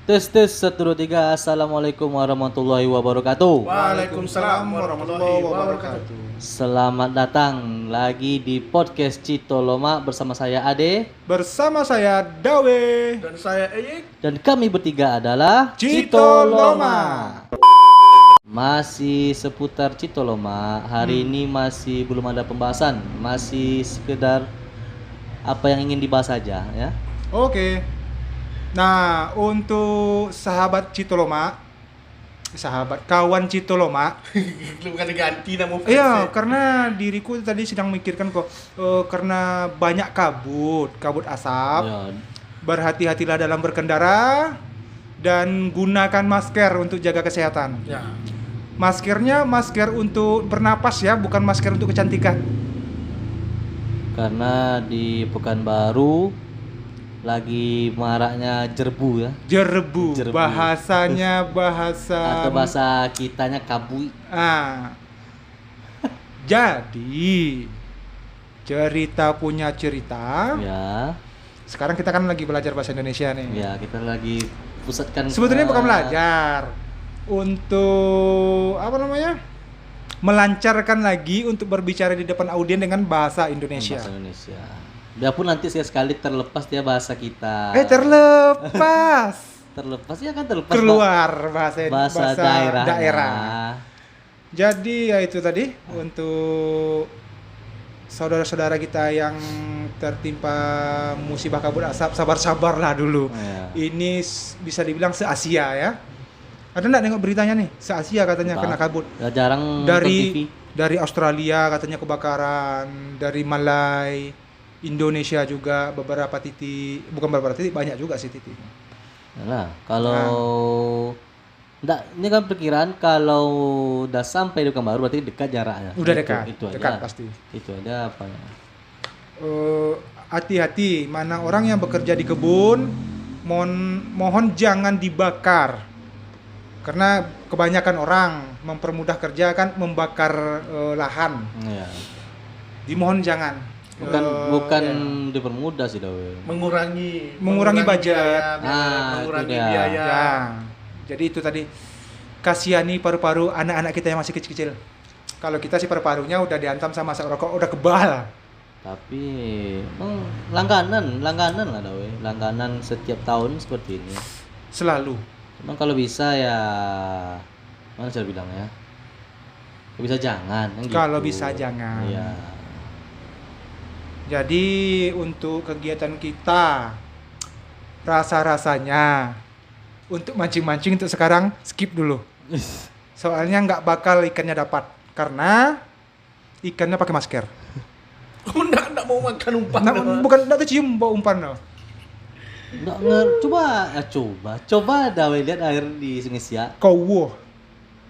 Tes tes 1 2 3. Assalamualaikum warahmatullahi wabarakatuh. Waalaikumsalam warahmatullahi wabarakatuh. Selamat datang lagi di podcast Cito Loma bersama saya Ade Bersama saya Dawe Dan saya Eyik. dan kami bertiga adalah Cito Loma. Masih seputar Cito Loma. Hari ini masih belum ada pembahasan, masih sekedar apa yang ingin dibahas saja ya. Oke. Nah, untuk sahabat Cito Loma, sahabat kawan Cito Loma, Bukan diganti nama iya, karena diriku tadi sedang mikirkan kok, karena banyak kabut asap. Ya, Berhati-hatilah dalam berkendara dan gunakan masker untuk jaga kesehatan. Ya. Maskernya masker untuk bernapas ya, bukan masker untuk kecantikan. karena di Pekanbaru lagi maraknya jerbu ya. Jerbu. Jerbu. Bahasanya Atau bahasa kitanya kabui. Jadi cerita punya cerita. Ya, Sekarang kita kan lagi belajar bahasa Indonesia nih. ya kita lagi pusatkan. Sebetulnya bukan belajar, untuk apa namanya? Melancarkan lagi untuk berbicara di depan audiens dengan bahasa Indonesia. Bahasa Indonesia. Biarpun nanti sekali terlepas dia bahasa kita. Terlepas. Terlepas ya kan terlepas. Keluar bahasa daerah. Jadi ya itu tadi untuk saudara-saudara kita yang tertimpa musibah kabut asap, sabar-sabarlah dulu. Ya. Ini bisa dibilang se-Asia ya. Ada nggak nengok beritanya nih? Se-Asia katanya kena kabut. Ya, jarang nonton TV. Dari Australia katanya kebakaran, dari Malai, Indonesia juga beberapa titik, bukan beberapa titik, banyak juga sih titik. Nah, kalau ini kan perkiraan kalau udah sampai di Pekanbaru berarti dekat jaraknya. Udah dekat, Itu dekat aja. pasti. Itu aja apa ya? Hati-hati, mana orang yang bekerja di kebun, mohon jangan dibakar. Karena kebanyakan orang mempermudah kerja kan membakar lahan. Ya. Dimohon jangan. Bukan Ya. dipermudah sih Dawe. Mengurangi budget. Ah, mengurangi itu dia. biaya. Ya. Jadi itu tadi, kasihani paru-paru anak-anak kita yang masih kecil-kecil. Kalau kita sih paru-parunya udah dihantam sama asap rokok, udah kebal. Tapi langganan lah Dawe. Langganan setiap tahun seperti ini. Selalu. Cuman kalau bisa ya mana saya bilang ya? Kalau bisa jangan kan gitu. Kalau bisa jangan. Iya. Jadi untuk kegiatan kita, rasa-rasanya untuk mancing-mancing untuk sekarang skip dulu. Soalnya nggak bakal ikannya dapat karena ikannya pakai masker. Kamu enggak mau makan umpan. Bukan nggak tercium bau umpan no. Coba Dawe lihat air di Sungai Siak. Kau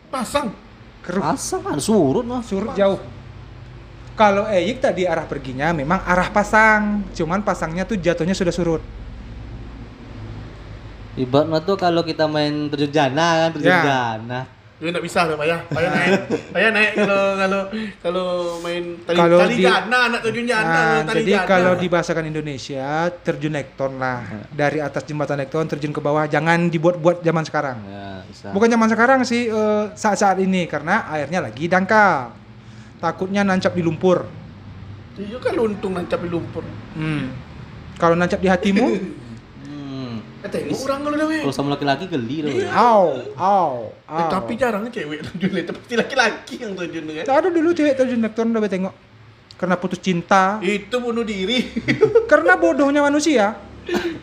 Pasang. keruh Asam kan surut noh. surut jauh. Kalau Eyik tadi arah perginya memang arah pasang, cuman pasangnya tuh jatuhnya sudah surut. Ibaratnya tuh kalau kita main terjun jana kan terjun Ya. jana. Itu enggak bisa loh, Payah. Payah naik kalau main tali Kalau tali di- jana, anak terjun jana, Nah, tali jadi jana. kalau dibahasakan Indonesia terjun lekton lah, dari atas jembatan lekton terjun ke bawah, jangan dibuat-buat zaman sekarang. Ya, bisa. Bukan zaman sekarang sih, saat-saat ini karena airnya lagi dangkal, takutnya nancap di lumpur. Iya kan untung nancap di lumpur. Kalau nancap di hatimu, Tengok orang kalau dah weh. Kalau sama laki-laki geli loh. au. Tapi jarang cewek terjun itu pasti laki-laki yang terjun kan. Ada dulu cewek terjun lekton udah tengok, karena putus cinta, Itu bunuh diri. karena bodohnya manusia,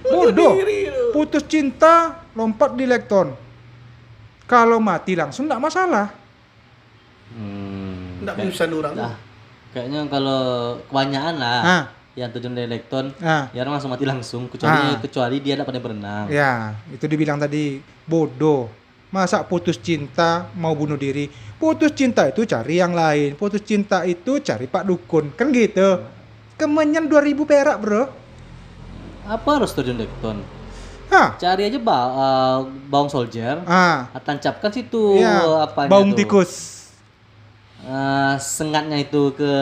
bodoh, diri lu. putus cinta lompat di lekton. Kalau mati langsung nggak masalah. Enggak bisa orang. Nah, kayaknya kalau kebanyakan lah Ah. yang terjun dari lekton, Ah. ya orang langsung mati langsung Ah. kecuali dia dapat berenang. Ya, itu dibilang tadi bodoh. Masa putus cinta mau bunuh diri? Putus cinta itu cari yang lain. Putus cinta itu cari Pak Dukun. Kan gitu. Kemenyan 2000 perak, Bro. Apa harus terjun lekton? Hah. Cari aja bawang soldier, tancapkan situ Ya, apanya baung tuh. tikus. Sengatnya itu ke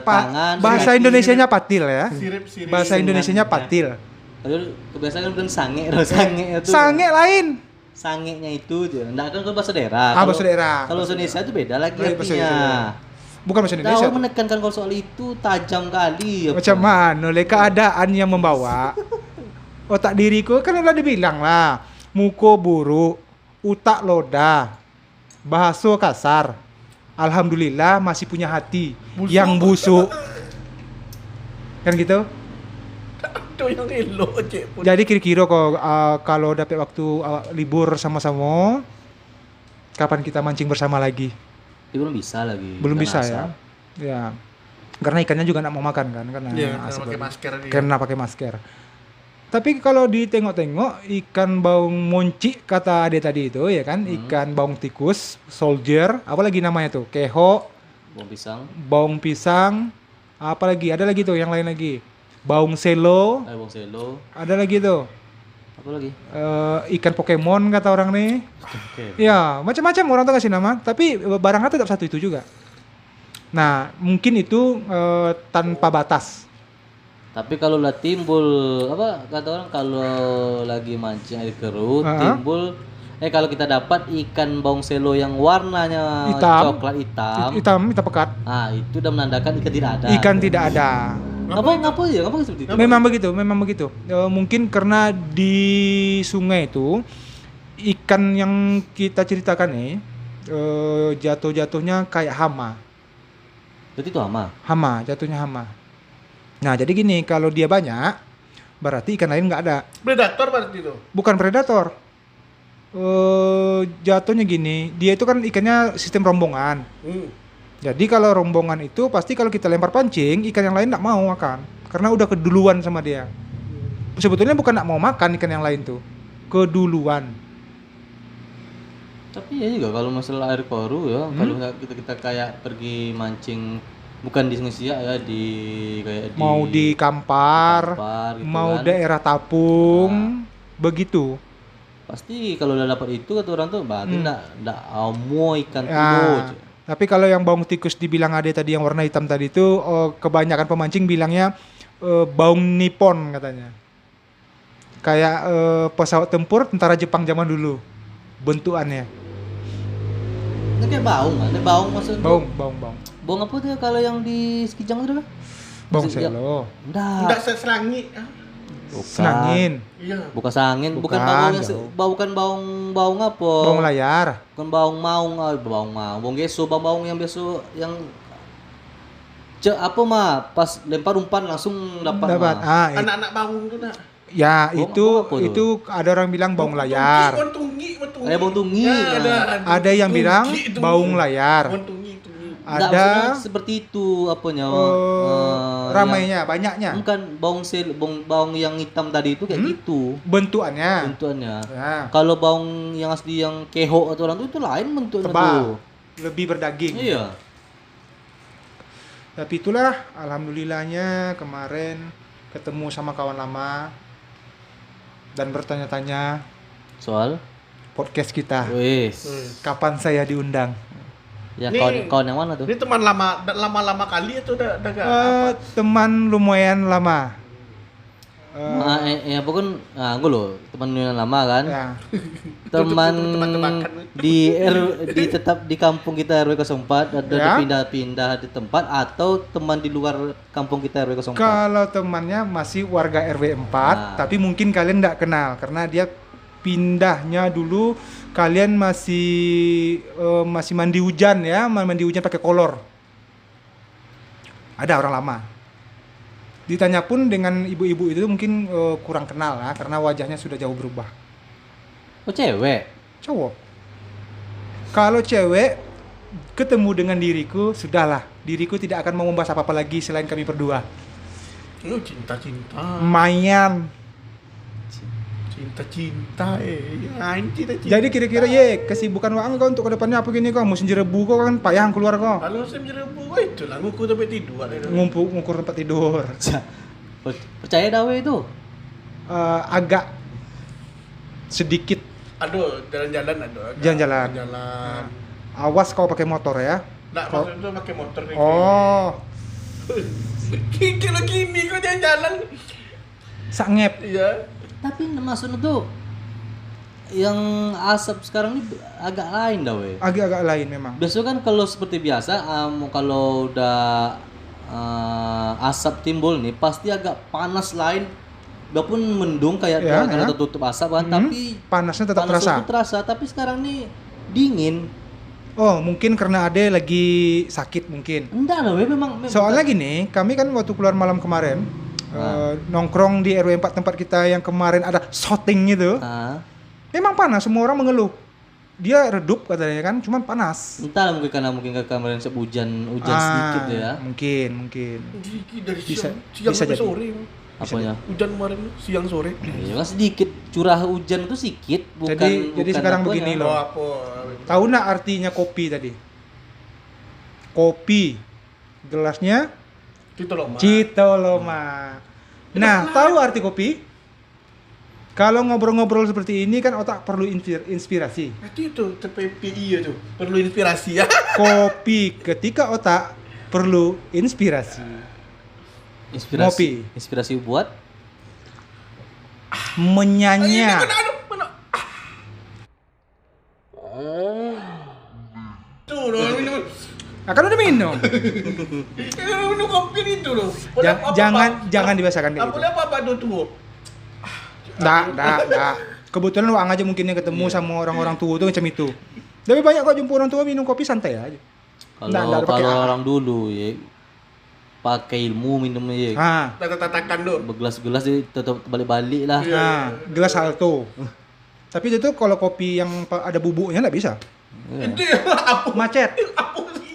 tangan. Bahasa kaki. Indonesianya patil ya. Sirip-sirip. Bahasa Indonesianya patil. Kalau kebiasaan kan bukan sange, sange itu. Sange lain. Sangenya itu dia. Enggak kan kalau bahasa daerah. Ah, bahasa daerah. Kalau bahasa Indonesia itu beda lagi Bahasa artinya. Indonesia. Bukan bahasa Nah, Indonesia. orang menekankan kalau soal itu tajam kali. Macam mana oleh keadaan yang membawa otak diriku kan udah dibilang lah, muko buruk, utak loda, bahasa kasar. Alhamdulillah masih punya hati yang busuk. Kan gitu? Itu yang elok cek pun. Jadi kira-kira kalau dapat waktu libur sama-sama, kapan kita mancing bersama lagi? Dia belum bisa lagi. Belum karena bisa ya. asap. Ya. Karena ikannya juga nggak mau makan kan karena Iya, asap karena pakai lagi. masker dia. Karena pakai masker. Tapi kalau ditengok-tengok ikan baung monci kata ade tadi itu ya kan, ikan baung tikus, soldier, apa lagi namanya tuh? Keho, Bawang pisang, baung pisang, apa lagi? Ada lagi tuh yang lain lagi. Baung selo, bawang selo, ada lagi tuh. apa lagi? Ikan Pokemon kata orang nih. Oke. Ya, macam-macam orang tuh kasih nama, tapi barangnya tetap satu itu juga. Nah, mungkin itu tanpa batas. Tapi kalau lah timbul apa kata orang kalau lagi mancing air kerut timbul kalau kita dapat ikan baung selo yang warnanya Hitam. coklat hitam. Hitam pekat. Ah, itu udah menandakan ikan tidak ada. Ikan tidak ada. Ngapa ya? Ngapa seperti itu? Memang begitu. Mungkin karena di sungai itu ikan yang kita ceritakan nih jatuh-jatuhnya kayak hama. Berarti itu Jatuhnya hama. Nah, jadi gini, kalau dia banyak berarti ikan lain nggak ada. Predator berarti itu. Bukan predator. Jatuhnya gini, dia itu kan ikannya sistem rombongan. Jadi kalau rombongan itu pasti kalau kita lempar pancing, ikan yang lain nggak mau makan karena udah keduluan sama dia. Sebetulnya bukan nggak mau makan ikan yang lain tuh, keduluan. Tapi ya juga kalau masalah air koru ya, kalau kita kayak pergi mancing bukan di Sungai Siak ya, di kayak Mau di Kampar, gitu mau kan. daerah Tapung, begitu. Pasti kalau udah dapat itu kata orang tuh berarti enggak mau ikan Ya, kudo. tapi kalau yang baung tikus dibilang ade tadi yang warna hitam tadi itu kebanyakan pemancing bilangnya baung Nippon katanya. Kayak pesawat tempur tentara Jepang zaman dulu bentukannya. Ini kayak baung kan? Ini baung maksudnya. Baung. Baung apa tuh kalau yang di Sekijang itu kan? Baung Maksudnya- selo. Enggak Enggak. serangi. Senangin. Iya. Bukan sangin, bukan Bukan, baung apa? Baung layar. Bukan baung maung, baung geso, baung yang biasa yang apa mah pas lempar umpan langsung dapat. Dapat. Mah. Anak-anak bangun tuh nak. Ya, Baung itu apa tuh? itu ada orang bilang baung layar. Baung tunggi. Baung tunggi. Ya, Ada yang bilang baung layar. Baung tunggi. Nggak, Ada maksudnya seperti itu apanya? ramainya, banyaknya. Bukan baung yang hitam tadi itu kayak gitu Bentukannya. bentukannya. Ya, Kalau baung yang asli yang keho atau orang itu lain bentuknya tebal. tuh. Lebih berdaging. Iya. Tapi itulah alhamdulillahnya kemarin ketemu sama kawan lama dan bertanya-tanya Soal podcast kita. wis. Kapan saya diundang? Ya Nih. kawan yang mana tuh? Ini teman lama kali itu udah gak apa? Teman lumayan lama. Ya pokoknya gue loh teman yang lama kan. Ya, Teman Tebak-tebakan. tetap di kampung kita RW 04 ada Ya. pindah-pindah di tempat atau teman di luar kampung kita RW 04. kalau temannya masih warga RW 4, Nah. tapi mungkin kalian nggak kenal karena dia pindahnya dulu kalian masih mandi hujan ya, mandi hujan pakai kolor. Ada orang lama. Ditanya pun dengan ibu-ibu itu mungkin kurang kenal ya karena wajahnya sudah jauh berubah. Oh cewek. Cowok. Kalau cewek ketemu dengan diriku, sudahlah. Diriku tidak akan mau membahas apa-apa lagi selain kami berdua. Lu cinta-cinta. Mayan. Cinta-cinta ya ini cinta-cinta. Jadi kira-kira kesibukan Waang kau untuk kedepannya apa gini kau? Musim jerebu kau kan payah keluar kau. Kalau saya jerebu, wah itu lah ngukur sampai tidur. Ngukur tempat tidur. Percaya dawe itu? Agak sedikit. Aduh, jalan-jalan aduh. Jalan-jalan. Jalan. Awas kau pakai motor ya. Nggak, maksudnya pakai motor nih. Oh, Kalau gini kok jalan-jalan. Sangep. Iya. Tapi maksudnya tuh yang asap sekarang ini agak lain dah weh. Agak-agak lain memang. Biasanya kan kalau seperti biasa, kalau udah asap timbul nih pasti agak panas lain. Walaupun mendung kayak Ya, karena ya. tertutup asap kan, tapi Panasnya tetap panas terasa. itu terasa. Tapi sekarang nih dingin. Oh, mungkin karena Ade lagi sakit mungkin. Enggak lah weh, memang. Soalnya gini, kami kan waktu keluar malam kemarin nongkrong di RW 4 tempat kita yang kemarin ada shooting itu. Ah, Memang panas, semua orang mengeluh. Dia redup katanya kan, cuman panas. entah lah, mungkin karena kemarin hujan sedikit ya. Mungkin. Dari Bisa- siang bisa sampai jadi. sore. Apanya? Hujan kemarin siang sore. Ya kan sedikit, curah hujan itu sedikit, bukan. Jadi bukan sekarang apanya. begini loh. Oh, apa? Tahu nggak artinya kopi tadi? Kopi. Gelasnya Itu loh, Mak. Citoloma. Nah, tahu arti kopi? Kalau ngobrol-ngobrol seperti ini kan otak perlu inspirasi. Itu TPPI ya tuh. Perlu inspirasi ya. Kopi ketika otak perlu inspirasi. Ngopi. Inspirasi buat Menyanya. Mana? Tuh, loh, minum. Akan udah minum. Minum kopi itu loh. Jangan dibiasakan kayak gitu. Apa tuh? Nggak. Kebetulan Wang aja mungkin yang ketemu sama orang-orang tua tuh macam itu. Lebih banyak kok jumpa orang tua minum kopi santai aja. Nggak pakai kalau A. orang dulu ya pakai ilmu minumnya ya. Tatakan tuh. Bergelas-gelas dia tetap balik-balik lah. Gelas alto. Tapi itu tuh kalau kopi yang ada bubuknya nggak bisa. Itu apa? Macet. Apa sih?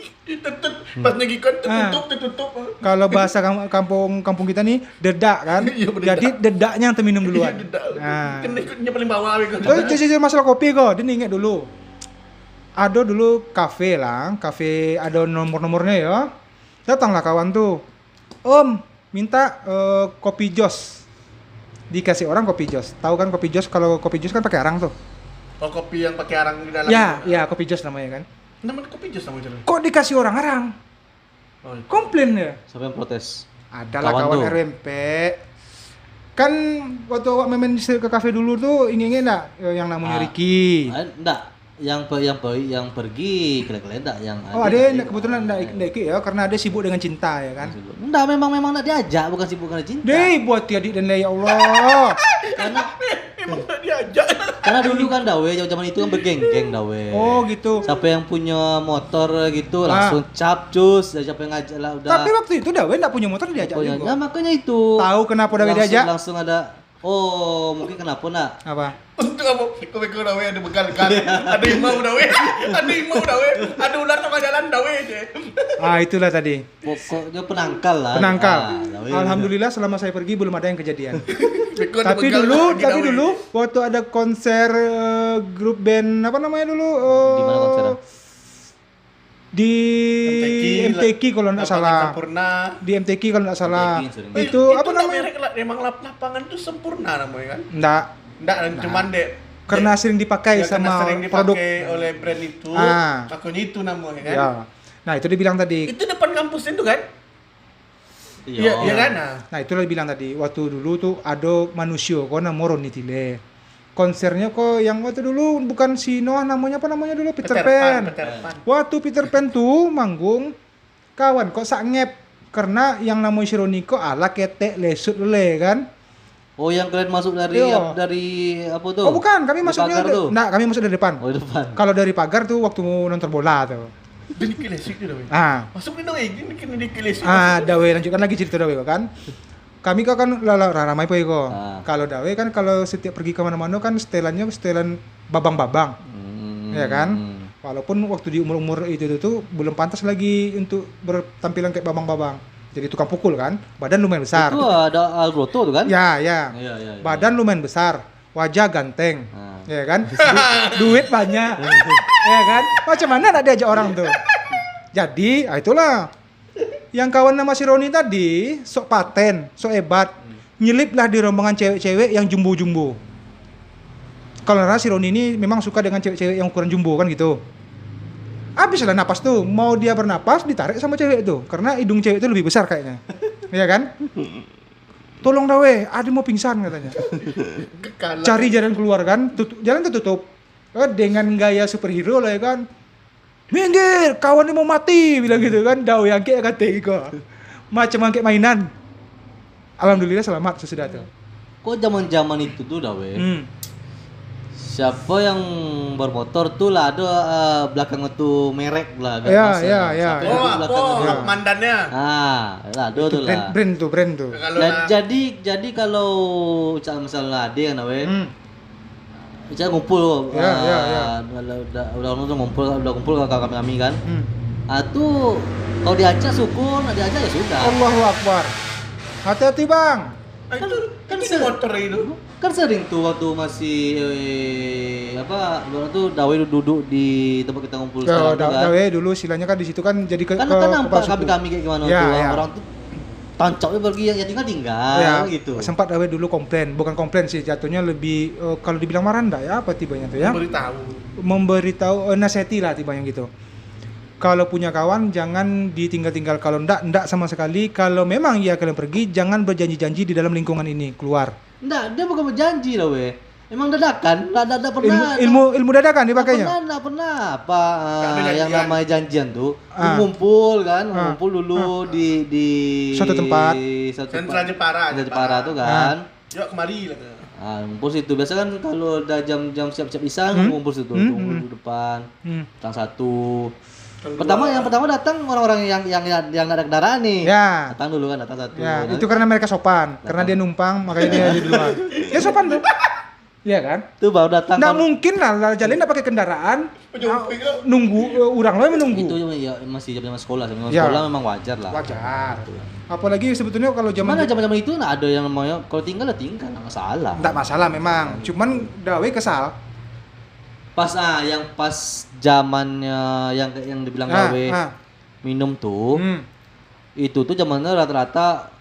Pas ngegikan tertutup. Kalau bahasa kampung kita nih dedak kan. Iya, dedak. Jadi dedaknya yang terminum duluan. Iya, dedak. Nah. Kan ikutnya paling bawah gitu. Jadi masalah kopi kok, dia ingat dulu. Ada dulu kafe ada nomor-nomornya ya. Datanglah kawan tuh. Om, minta kopi jos. Dikasih orang kopi jos. Tahu kan kopi jos, kalau kopi jos kan pakai arang tuh. Oh, kopi yang pakai arang di dalam. Ya, kopi jos namanya kan. Namanya kopi jus namanya. Kok dikasih orang arang? Oh, Komplain ya. Siapa yang protes? Adalah Kawan kawan tuh. RMP. Kan waktu awak main ke kafe dulu tuh ingin enggak yang namanya Ricky. Enggak, yang pergi kira-kira enggak yang Oh, ada kebetulan enggak ikut ya karena ada sibuk dengan cinta ya kan. Enggak, memang enggak diajak, bukan sibuk karena cinta. Deh, buat adik dan ya Allah. Karena emang gak diajak. karena dulu kan dawe zaman itu kan bergeng-geng dawe. Oh, gitu. Siapa yang punya motor gitu langsung cap cus, siapa yang ngajak lah udah. Tapi waktu itu Dawe enggak punya motor diajak Pokoknya, juga. nah, makanya itu. Tahu kenapa Dawe diajak? Langsung ada. Oh, mungkin kenapa nak? Apa? Untuk apa? Kau dawe ada bekal kan. Ada imau dawe. Ada ular tengah jalan dawe aja. Itulah tadi. Pokoknya penangkal lah. Penangkal. Dawe. Alhamdulillah selama saya pergi belum ada yang kejadian. Beko ada tapi bekal dulu, lagi tapi dawe. dulu waktu ada konser grup band apa namanya dulu? Di mana konsernya? Di MTQ kalau nggak Lapangan salah. Sempurna. Di MTQ kalau nggak salah. MTQ sering. Itu apa nggak namanya? merek lah, emang lapangan itu sempurna namanya kan? Nggak, Enggak, cuman dek karena sering dipakai ya, karena sama sering produk. dipakai oleh brand itu. Ah. Makanya itu namanya kan. Ya. Nah, itu dibilang tadi. Itu depan kampus itu kan? Iya. Iya kan? Nah. Nah, itulah dibilang tadi. Waktu dulu tuh ada manusia kok namanya Ronnie Tile. Konsernya kok yang waktu dulu bukan si Noah namanya apa namanya dulu Peter Pan. Peter Pan. Waktu Peter Pan tuh manggung kawan kok sangep karena yang namanya si Ronnie kok ala ketek lesut le kan. Oh, yang kalian masuk dari Iya. dari apa tuh? Oh bukan, kami Dari masuknya pagar tuh? kami masuk dari depan. Oh, di depan. Kalau dari pagar tuh waktu nonton bola tuh. Dia dikilesik dia dawe. Masuk Masuk nih dawe, ini kena dikilesik. Dawe lanjutkan lagi cerita Dawe kan. Kami kok kan ramai po iko. Kalau Dawe kan kalau setiap pergi ke mana-mana kan setelannya setelan babang-babang. Ya kan? Walaupun waktu di umur-umur itu tuh belum pantas lagi untuk bertampilan kayak babang-babang. Jadi tukang pukul kan, badan lumayan besar. Itu ada Alberto tuh kan? Ya. Iya. Badan lumayan besar, wajah ganteng. Nah. Ya kan? Duit banyak. Ya kan? Macam mana nak diajak orang tuh? Jadi, itulah. Yang kawan nama si Roni tadi, sok paten, sok hebat. Nyeliplah di rombongan cewek-cewek yang jumbo-jumbo. Kalau si Roni ini memang suka dengan cewek-cewek yang ukuran jumbo kan gitu. Habislah napas tuh, mau dia bernapas ditarik sama cewek tuh, karena hidung cewek itu lebih besar kayaknya. Iya kan? tolong dah weh, ada mau pingsan katanya. Cari jalan keluar kan, jalan tertutup. Dengan gaya superhero lah ya kan. Minggir, kawan ini mau mati, bilang gitu kan. Dawe yang kayak kata gitu. Macam angkat mainan. Alhamdulillah selamat sesudah itu. Kok zaman-zaman itu tuh dah weh. Siapa yang bermotor tuh lah ada belakang itu merek lah. Ya. Mandannya. Lah ada tuh lah. Brand tuh. Jadi kalau misalnya ada yang nawe, kita ngumpul. Udah ngumpul kami kan. Tuh kalau diajak syukur, diajak ya sudah. Allahu Akbar. Hati-hati bang. Kan motor itu. Kan sering tuh waktu masih orang tuh Dawe duduk di tempat kita ngumpul sekarang tuh kan. Dawe dulu silanya kan di situ kan jadi kan nampak kami kayak gimana tuh orang tuh tancapnya pergi yang tinggal gitu. Sempat Dawe dulu bukan komplain sih, jatuhnya lebih kalau dibilang marah enggak ya apa tibanya tuh ya? Memberitahu nasihati lah tibanya gitu. Kalau punya kawan jangan ditinggal-tinggal, kalau enggak sama sekali. Kalau memang ya kalian pergi jangan berjanji-janji di dalam lingkungan ini keluar. Enggak, dia bukan berjanji lah weh. Emang dadakan, enggak pernah. Ilmu dadakan dipakainya. Enggak pernah apa yang namanya janjian tuh. Ngumpul dulu di suatu tempat. Sentra Jepara tuh kan. Yuk kemari lah. Ngumpul situ. Biasa kan kalau udah jam siap-siap isya ngumpul situ tunggu di depan. Tang 1. Yang pertama datang orang-orang yang enggak ada kendaraan nih. Ya. Datang dulu kan, datang 1. Ya, itu karena mereka sopan. Karena dia numpang, makanya dia di luar. Dia sopan tuh. Iya kan? Tuh baru datang. Nggak mungkin lah, jalan nggak pakai kendaraan. Nunggu, orang lain menunggu. Itu ya masih zaman sekolah, sekolah memang wajar lah. Wajar. Apalagi sebetulnya kalau zaman itu nggak ada yang namanya kalau tinggal ya tinggal, nggak masalah. Nggak masalah memang. Cuman Dawe kesal. Pas zamannya yang dibilang Dawe minum tuh. Itu tuh zamannya rata-rata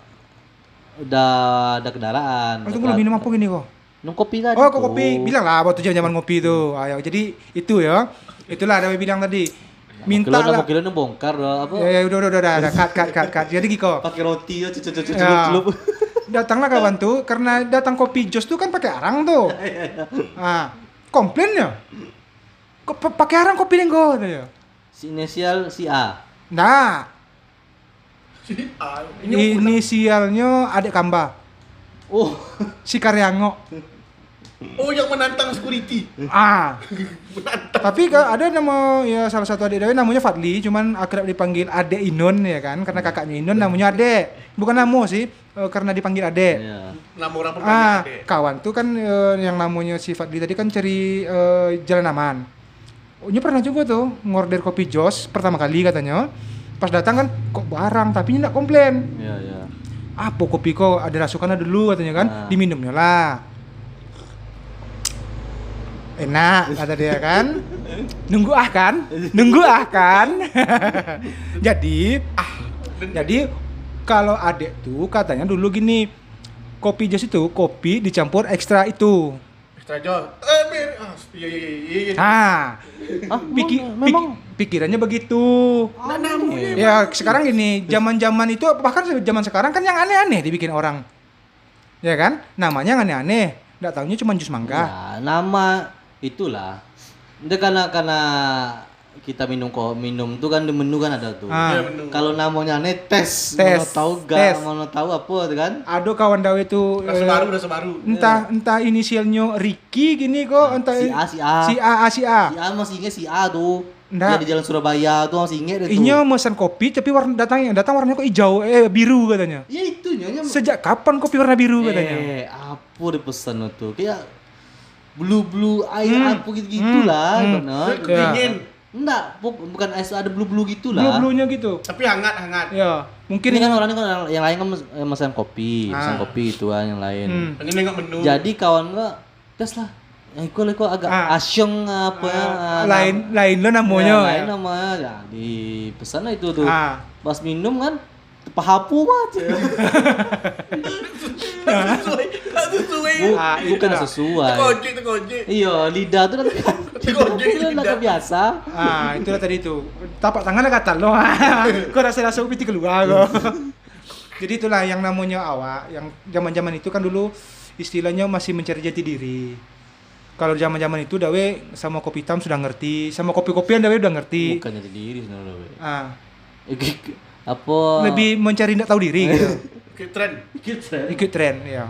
udah ada kendaraan. Tunggu lu minum apa gini kok? Minum kopi tadi. Oh, kopi. Bilang lah waktu zaman ngopi tuh. Ayo, jadi itu ya. Itulah Dawe bilang tadi. Minta lah. Kilo bongkar apa? Ya udah. Cut. Jadi Giko. Pakai roti ya, celup. Datanglah kawan tuh, karena datang kopi jos tuh kan pakai arang tuh. Komplain ya. Pakai arang kopi lenggo ya. Si inisial si A. Nah. Inisialnya Adek Kamba. Oh, si Karyango. Oh, yang menantang security. Tapi ada nama ya salah satu adik Dawe namanya Fadli, cuman akrab dipanggil Adek Inon ya kan, karena kakaknya Inon namanya Adek. Bukan Namo sih, karena dipanggil Adek. Iya. Nama orang perpanggil Adek. Kawan tuh kan yang namanya si Fadli tadi kan cari jalan aman. Nya pernah juga tuh ngorder kopi jos pertama kali katanya. Pas datang kan kok barang tapi enggak komplain. Iya. Apa kopi kok ada rasukannya dulu katanya kan, diminumnya lah. Enak kata dia kan. Nunggu kan. Jadi kalau Adek tuh katanya dulu gini, kopi jos itu kopi dicampur ekstra itu. Ekstra jos. Iya. Memang pikirannya begitu. Ya sekarang gini, zaman-zaman itu bahkan zaman sekarang kan yang aneh-aneh dibikin orang. Ya kan? Namanya yang aneh-aneh. Enggak tahunya cuma jus mangga. Ya, nama itulah. Itu karena kita minum tuh kan di menu kan ada tuh. Kalau namanya aneh tes. Mau tahu apa tuh kan? Ada kawan Dawe itu udah sebaru. Entah inisialnya Ricky gini kok, entah si A. Si A masih inget si A tuh. Dia di Jalan Surabaya tuh masih inget itu. Inya mesan kopi tapi datang warnanya kok hijau biru katanya. Ya itunya. Sejak kapan kopi warna biru katanya? Apa dipesan tuh? Kayak blue air apa gitu-gitulah. Dingin. Enggak, bukan ada blue gitu lah. Blue-nya gitu. Tapi hangat. Ya, mungkin ini kan orang yang lain kan pesan kopi itu kan yang lain. Ini nengok menu. Jadi kawan gua tes lah. Yang kok agak asyong apa ya. Lain lo namanya. Lain namanya. Jadi pesan itu tuh. Pas minum kan pahapu banget. Bukan sesuai. Tekojek. Iya, lidah tuh udah biasa. Itulah tadi itu. Tapak tangannya kata lo. Kok rasa kopi keluar kok. Jadi itulah yang namanya awak, yang zaman-zaman itu kan dulu istilahnya masih mencari jati diri. Kalau zaman-zaman itu Dawe sama kopi hitam sudah ngerti, sama kopi-kopian Dawe udah ngerti. Bukan jati diri sebenarnya. We. Ah, Apa? lebih mencari tidak tahu diri gitu. Oke, tren. Ikut tren, ya.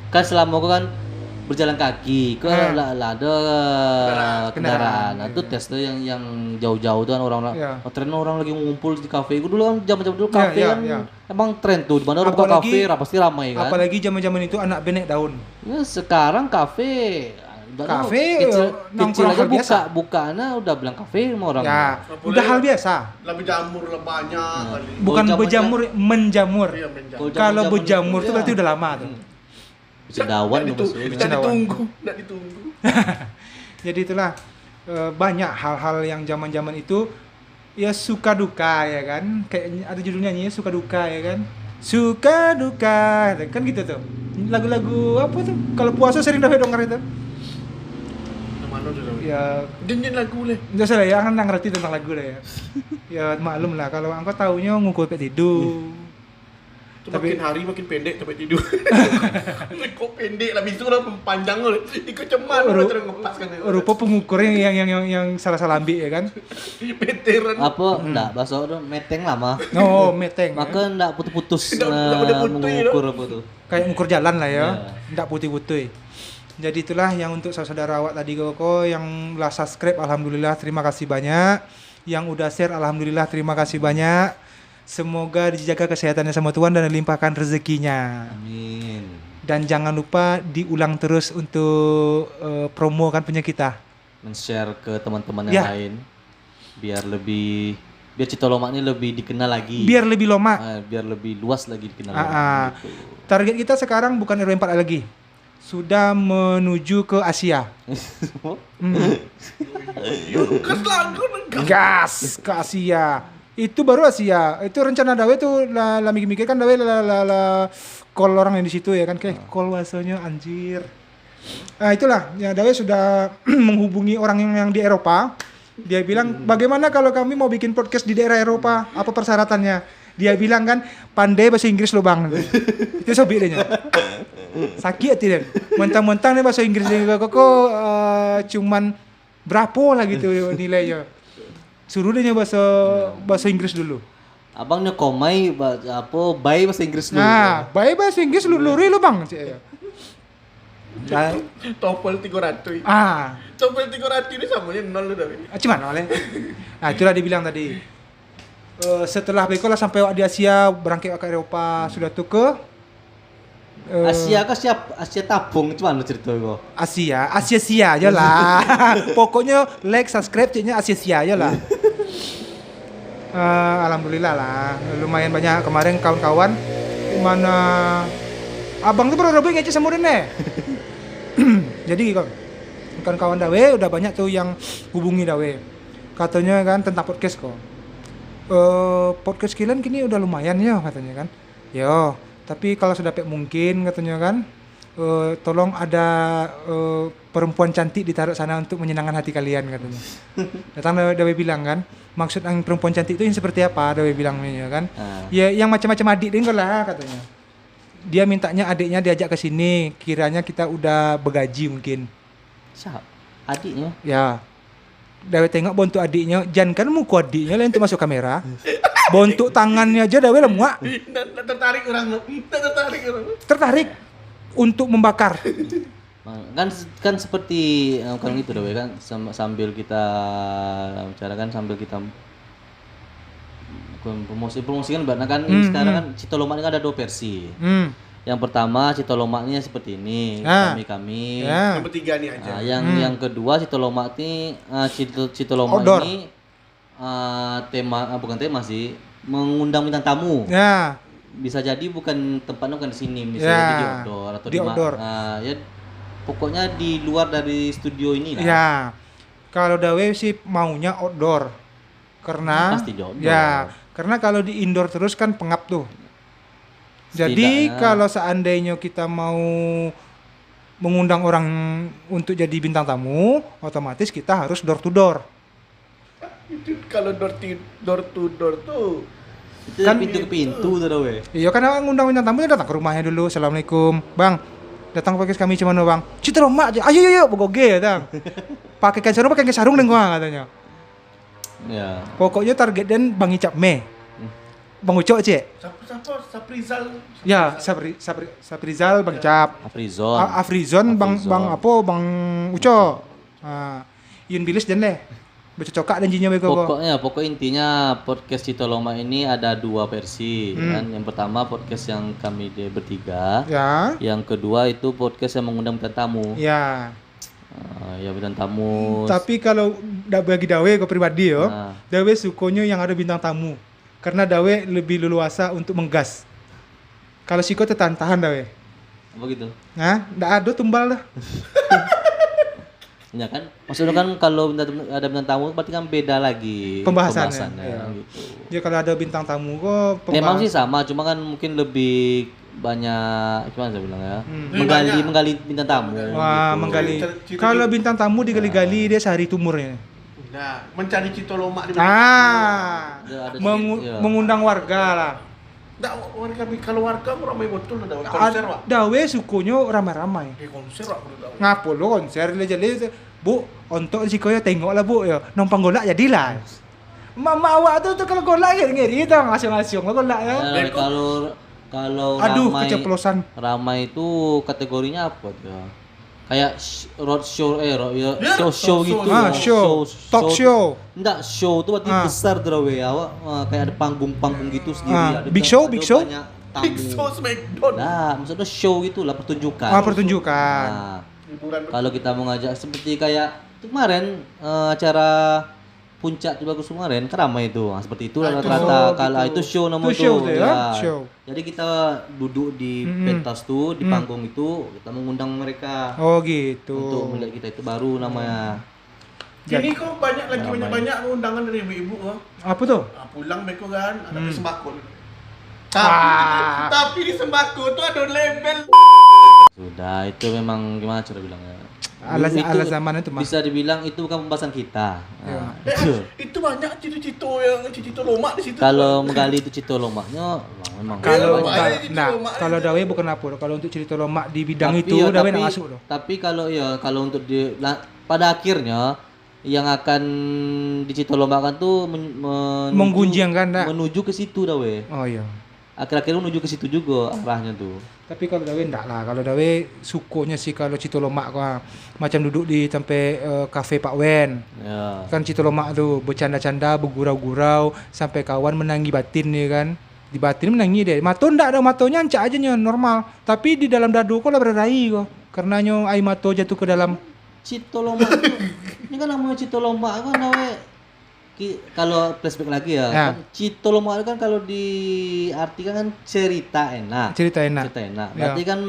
Kan selama aku kan berjalan kaki, kan ada kendaraan. Nah, itu tes tuh yang jauh-jauh tuh kan orang-orang. Ya. Tren orang lagi ngumpul di kafe. Aku dulu kan zaman-zaman dulu kafe Ya, kan ya. emang tren tuh. Di mana orang buka kafe pasti ramai kan. Apalagi zaman-zaman itu anak benek daun. Ya, sekarang kafe Kafe, kecil nongkrong aja hal biasa. bukaannya udah bilang kafe sama orang. Ya, Nggak udah boleh. hal biasa. Lebih jamur lah banyak kali. Bukan Kalau berjamur, menjamur. Iya, menjamur. Kalau Kalau zaman-zaman berjamur itu, tuh ya. berarti udah lama tuh. Cendawan Nggak tuh ditu- maksudnya. nggak ditunggu, nggak ditunggu. Jadi itulah banyak hal-hal yang zaman-zaman itu ya suka duka ya kan. Kayak ada judulnya nyanyi suka duka ya kan. Suka duka kan gitu tuh. Lagu-lagu apa tuh? Kalau puasa sering Dawe denger itu. Yang mana tuh? Ya Dinyin lagu leh. enggak salah ya, kan nggak ngerti tentang lagu lah ya. Ya maklum lah kalau engkau taunya ngukur pet tidur. Itu Tapi- makin hari makin pendek sampai tidur. Kok pendek lah, bisu lah panjang loh. Ikut ceman Ru- loh terus ngepaskan. Rupa pengukurnya yang salah-salah ambil ya kan. Veteran. Apa enggak bahasa itu meteng lama. Oh, meteng. Ya. Maka enggak putus-putus Nggak putih-putih, mengukur apa tuh. Kayak ngukur jalan lah ya, Ya. nggak putih-putih. Jadi itulah yang untuk saudara awak tadi koko yang lah subscribe, alhamdulillah terima kasih banyak. Yang udah share, alhamdulillah terima kasih banyak. Semoga dijaga kesehatannya sama Tuhan dan dilimpahkan rezekinya. Amin. Dan jangan lupa diulang terus untuk promo kan punya kita. Men-share ke teman-teman yang Ya. lain biar Citolomak ini lebih dikenal lagi. Biar lebih loma. Biar lebih luas lagi dikenal Ah, lagi. ah. Gitu. Target kita sekarang bukan RW 4 lagi. Sudah menuju ke Asia. Kas lagu Gas ke Asia. Itu baru Asia. Itu rencana Dawe tuh lah mikir-mikir kan Dawe lah call orang yang di situ ya kan kayak call bahasanya anjir. Nah, itulah ya Dawe sudah menghubungi orang yang di Eropa. Dia bilang, "Bagaimana kalau kami mau bikin podcast di daerah Eropa? Apa persyaratannya?" Dia bilang kan, "Pandai bahasa Inggris lo, Bang." Itu sobi dia. Sakit tidak? Mentang-mentang nih bahasa Inggris dia kok cuman berapa lah gitu nilainya. Suruh dia bahasa Inggris dulu. Abangnya komai bayi bahasa Inggris dulu. Nah, baik bahasa Inggris lu luri lu Bang. Cik. Nah, TOEFL 300. ah, TOEFL 300 ini samanya 0 dah. cuman oleh. Nah, itulah dibilang tadi. Setelah Beko lah sampai di Asia berangkat ke Eropa sudah tuh ke Asia kan Asia tabung cuman lu cerita kok. Asia aja lah. Pokoknya like, subscribe, ceknya Asia aja lah. Alhamdulillah lah, lumayan banyak kemarin kawan-kawan. Mana abang tuh pernah ngecek sama Rene. Jadi kawan-kawan Dawe udah banyak tuh yang hubungi Dawe. Katanya kan tentang podcast kok. Podcast kalian kini udah lumayan ya katanya kan. Yo, tapi kalau sudah mungkin katanya kan tolong ada perempuan cantik ditaruh sana untuk menyenangkan hati kalian katanya. Datang Dawe bilang kan, maksud yang perempuan cantik itu yang seperti apa? Dawe bilang ya kan. Ya yang macam-macam adik dia lah katanya. Dia mintanya adiknya diajak ke sini, kiranya kita udah bergaji mungkin. Siapa? Adiknya. Ya. Dawe tengok bontuk adiknya, jangan kan muka adiknya lah untuk masuk kamera. Bontuk tangannya aja Dawe lemuak. Nggak tertarik orang lo. Nggak tertarik orang. Tertarik untuk membakar. Kan seperti kan gitu Dawe kan sambil kita bicarakan sambil kita promosikan kan sekarang kan Citolomak ini kan ada 2 versi. Yang pertama Citolomaknya seperti ini, kami. Ya. Yang bertiga nih aja. Nah, yang kedua Citolomak ini Citolomak Outdoor. ini tema bukan tema sih, mengundang bintang tamu. Ya. Bisa jadi tempatnya bukan di sini, bisa Ya. jadi di outdoor atau Di outdoor. Ya pokoknya di luar dari studio ini lah. Ya. Kalau Dawe sih maunya outdoor. Karena Pasti di outdoor. Ya, karena kalau di indoor terus kan pengap tuh. Jadi Setidaknya- kalau seandainya kita mau mengundang orang untuk jadi bintang tamu, otomatis kita harus door to door. Itu kalau door to door tuh Itu kan pintu ke pintu tuh dah weh. Iya kan ngundang bintang tamu datang ke rumahnya dulu. Assalamualaikum, Bang. Datang podcast kami cuman Bang. Cita Roma aja. Ayo bogoge datang. Pakai sarung dengan gua katanya. Ya. Pokoknya target dan Bang Icap Bang Ucok cek. Saprizal. Ya, Saprizal, Bang Icap. Afrizon, Bang Ucok. Yun Bilis dan leh. Bercocok dan jinnya bego. Pokoknya intinya podcast Cito Loma ini ada 2 versi kan. Yang pertama podcast yang kami bertiga. Ya. Yang kedua itu podcast yang mengundang bintang tamu. Ya. Ya bintang tamu. Tapi kalau bagi Dawe ke pribadi yo, Dawe sukonya yang ada bintang tamu. Karena Dawe lebih leluasa untuk menggas. Kalau Siko tahan Dawe. Apa gitu? Nah, ndak ada tumbal dah. Ya kan, maksudnya kan kalau ada bintang tamu berarti kan beda lagi pembahasannya ya. Gitu. Ya kalau ada bintang tamu kok memang sih sama, cuma kan mungkin lebih banyak gimana saya bilang ya, menggali bintang tamu. Wah, gitu. Menggali. Kalau bintang tamu digali-gali dia sehari tumurnya. Nah, mencari Cito Loma di mengundang warga lah. Kalau warga ramai betul ada konser wak. Dawe sukunya ramai-ramai. Konser wak. Ngapo lo konser jadi Bu, untuk sikoyo tengok lah Bu ya. Numpang golak jadilah. Mama awak tuh kalau golak ngiri tuh ngasih-ngasih golak ya. Kalau aduh, keceplosan. Ramai itu kategorinya apa tuh? Kayak road show show gitu. Talk show. Enggak, show tuh berarti besar tuh we. Awak kayak ada panggung-panggung gitu sendiri. Ada big show. Big show Smackdown. Nah, maksudnya show gitulah, pertunjukan. Pertunjukan. Nah, kalau kita mau ngajak seperti kayak kemarin acara puncak di Bagus kemarin kan ramai itu. Nah, seperti itu rata-rata kalau itu show nomor tuh. Show. Jadi kita duduk di pentas tuh, di panggung itu, kita mengundang mereka. Oh gitu. Untuk melihat kita itu baru namanya. Jadi kok banyak undangan dari ibu-ibu kok. Apa tuh? Pulang beko kan, ada sembako. Tapi di sembako tuh ada label. Sudah, itu memang gimana cara bilangnya? Ala zaman itu mah. Bisa dibilang itu bukan pembahasan kita. Nah, itu banyak Cito Loma di situ. Kalau menggali itu Cito Lomanya memang kalau Dawe bukan apa. Kalau untuk Cito Loma di bidang itu Dawe nak masuk loh. Tapi kalau untuk pada akhirnya yang akan dicitolombakan tuh menggunjingkan menuju ke situ Dawe. Oh iya. Akhir-akhir menuju ke situ juga arahnya tuh. Tapi kalau Dawe enggak lah. Kalau Dawe sukonya sih kalau Cito Lomak kok macam duduk di sampai kafe Pak Wen. Ya. Kan Cito Lomak tuh bercanda-canda, bergurau-gurau sampai kawan menangi batin ya kan. Di batin menangi deh. Mato enggak ada, matonya ancak aja nya normal. Tapi di dalam dadu kok lah berarai kok. Karena air mato jatuh ke dalam Cito Lomak tuh. Ini kan namanya Cito Lomak kan Dawe. Kalau flashback lagi ya. Kan Cito Lomak kan kalau diartikan kan cerita enak. Berarti kan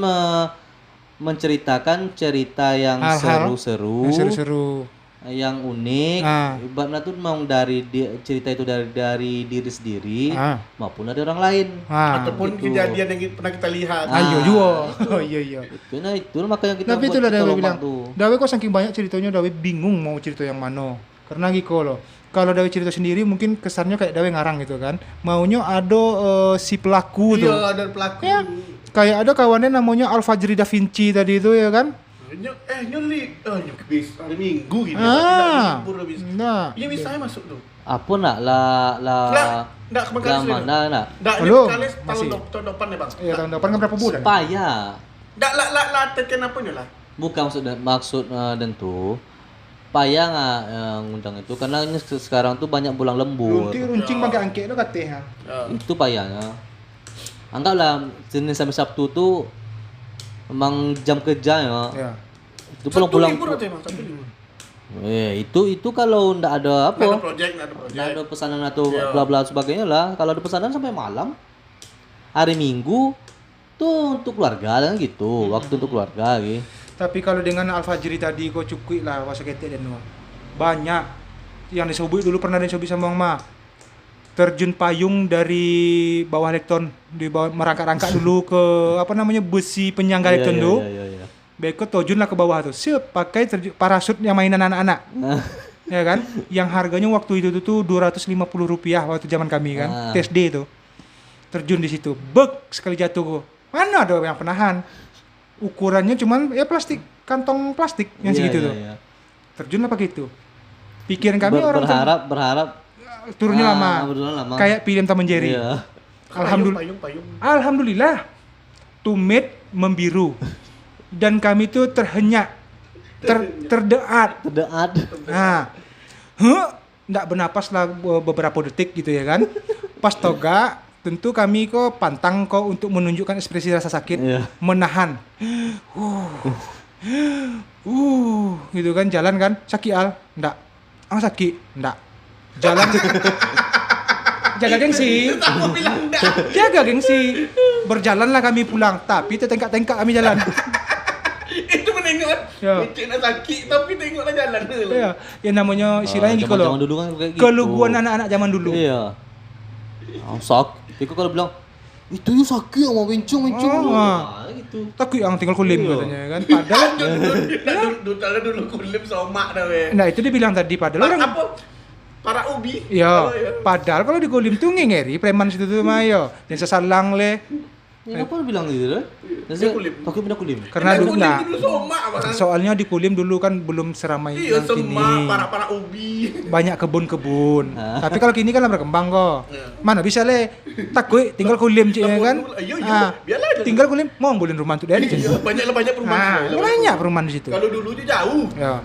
menceritakan cerita yang seru-seru, yang unik. Ibaratnya tuh memang dari cerita itu dari diri sendiri maupun dari orang lain. Ataupun gitu. Kejadian yang pernah kita lihat. Ayo juga. Oh iya. Itu makanya kita. Tapi itulah Dawe bilang. Dawe kok saking banyak ceritanya Dawe bingung mau cerita yang mana. Karena gitu loh. Kalau Dawe cerita sendiri mungkin kesannya kayak Dawe ngarang gitu kan. Maunya ada si pelaku tuh. Iya, ada pelaku. Ya, kayak ada kawannya namanya Al-Fajri Da Vinci tadi itu ya kan. Nyuri hari Minggu gitu. Nah. Iya bisa masuk tuh. Apa nak Enggak kemarin. Enggak. Halo. Tahun depan ya, Bang. Iya, tahun depan kan berapa bulan? Supaya. Enggak teken apanya lah. Bukan maksud dan tuh payah nggak ngundang itu karena ini sekarang tuh banyak bulan lembur. Runcing pakai angke itu katanya. Itu payahnya. Anggaplah Senin sampai Sabtu tuh memang jam kerja ya. Itu pulang-pulang. Itu kalau ndak ada apa? Ndak ada pesanan atau bla bla sebagainya lah. Kalau ada pesanan sampai malam. Hari Minggu tuh untuk keluarga kan gitu, waktu untuk keluarga gitu. Tapi kalau dengan Al-Fajri tadi kau cukui lah wasa ketek dan banyak yang disobui dulu pernah disobui sama Bang Ma. Terjun payung dari bawah lekton, di bawah merangkak-rangkak dulu ke besi penyangga lekton dulu. Iya. Beko terjun lah ke bawah tuh. Siap pakai parasut yang mainan anak-anak. Ya kan? Yang harganya waktu itu tuh Rp250 waktu zaman kami kan. TSD itu. terjun di situ. Bek sekali jatuh gua. Mana ada yang penahan? Ukurannya cuman ya plastik, kantong plastik yang Iya, segitu iya, tuh. iya. Terjun apa gitu. Pikiran kami orang berharap turunnya lama. berjalan lama. Kayak film Tom and Jerry. Iya. Payung. Alhamdulillah. Tumit membiru. Dan kami tuh terhenyak. Terdeat. Terdeat. Nah. Nggak bernapas lah beberapa detik gitu ya kan. Pas toga, tentu kami kok pantang kok untuk menunjukkan ekspresi rasa sakit. Iya. Menahan. Gitu kan, jalan kan. Sakit Al? Nggak. Sakit? Nggak. Jalan. Jaga gengsi. Aku bilang enggak. Jaga gengsi. Berjalanlah kami pulang, tapi tertengkak-tengkak kami jalan. Itu menengok. Ya. Cik nak sakit tapi tengoklah jalan. Ya, yang namanya istilahnya gitu loh. Zaman dulu kan kayak gitu. Keluguan anak-anak zaman dulu. Iya. Itu kalau bilang itu yuk sakit mau bencong. Gitu. Takut yang tinggal kulim Iya. katanya kan. Padahal Dulu kulit somak dah weh. nah itu dia bilang tadi padahal orang Apa? Para ubi. ya, Oh, iya. padahal kalau di kulim tuh ngengeri preman situ tuh mah yo. Dan sesalang le. Ya apa lu bilang gitu kan? Dia kulim. Pakai pindah kulim. Karena dulu kulit nah, dulu somak abang. soalnya di kulim dulu kan belum seramai Iya yang kini. semak para ubi. Banyak kebun-kebun. Ah. Tapi kalau kini kan lah berkembang kok. Iya. Mana bisa le? Takut tinggal kulim cik ya Lah, kan. iya, biarlah aja. Tinggal kulim mau boleh rumah tuh dan. Iya, banyak perumahan. Banyak perumahan di situ. Kalau dulu dia jauh. Ya.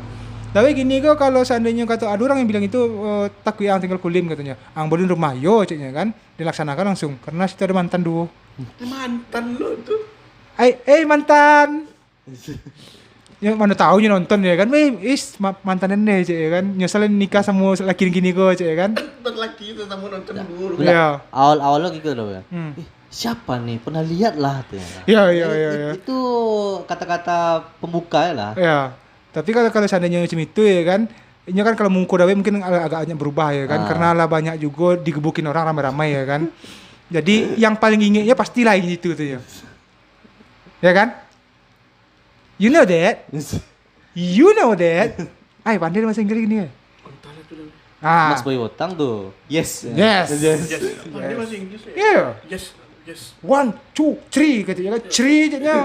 Tapi gini kok kalau seandainya kata ada orang yang bilang itu takut yang tinggal kulim katanya. Ang boleh rumah yo ciknya kan. Dilaksanakan langsung karena situ ada mantan dulu. Mantan lo tuh. Mantan. Ya mana tahu nonton ya kan. Mantan nenek cik ya kan. Nyeselin nikah sama laki gini kok cik ya kan. Laki itu sama nonton dulu. Iya. Awal-awalnya gitu loh ya. Hmm. Siapa nih? Pernah lihat lah katanya. Iya. Itu kata-kata pembuka ya lah. Ya. Tapi kalau seandainya macam itu ya kan. Ini kan kalau mungku dawe mungkin agak berubah ya kan. Karena lah banyak juga digebukin orang ramai-ramai ya kan. Jadi yang paling ingetnya pastilah itu tuh ya. Ya kan? You know that? You know that? Pandai bahasa Inggris gini ya? Mas Boy Wotang tuh. Yes. Yes. Pandai bahasa Inggris ya? Yeah. Yes. 1, 2, 3 katanya kan. 3 katanya.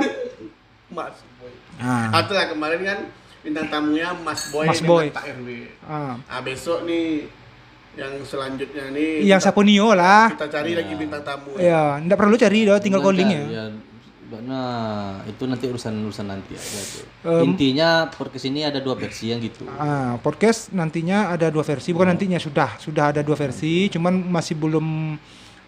Mas Boy. Ah. Itulah kemarin kan bintang tamunya Mas Boy Mas dengan Boy. Pak RW. Ah. Besok nih yang selanjutnya nih Yang Saponio lah. kita cari lagi bintang tamu. Ya, enggak perlu cari dah, tinggal calling ya. Nah, itu nanti urusan nanti aja tuh. Intinya podcast ini ada 2 versi yang gitu. Podcast nantinya ada 2 versi, bukan nantinya sudah ada 2 versi, cuman masih belum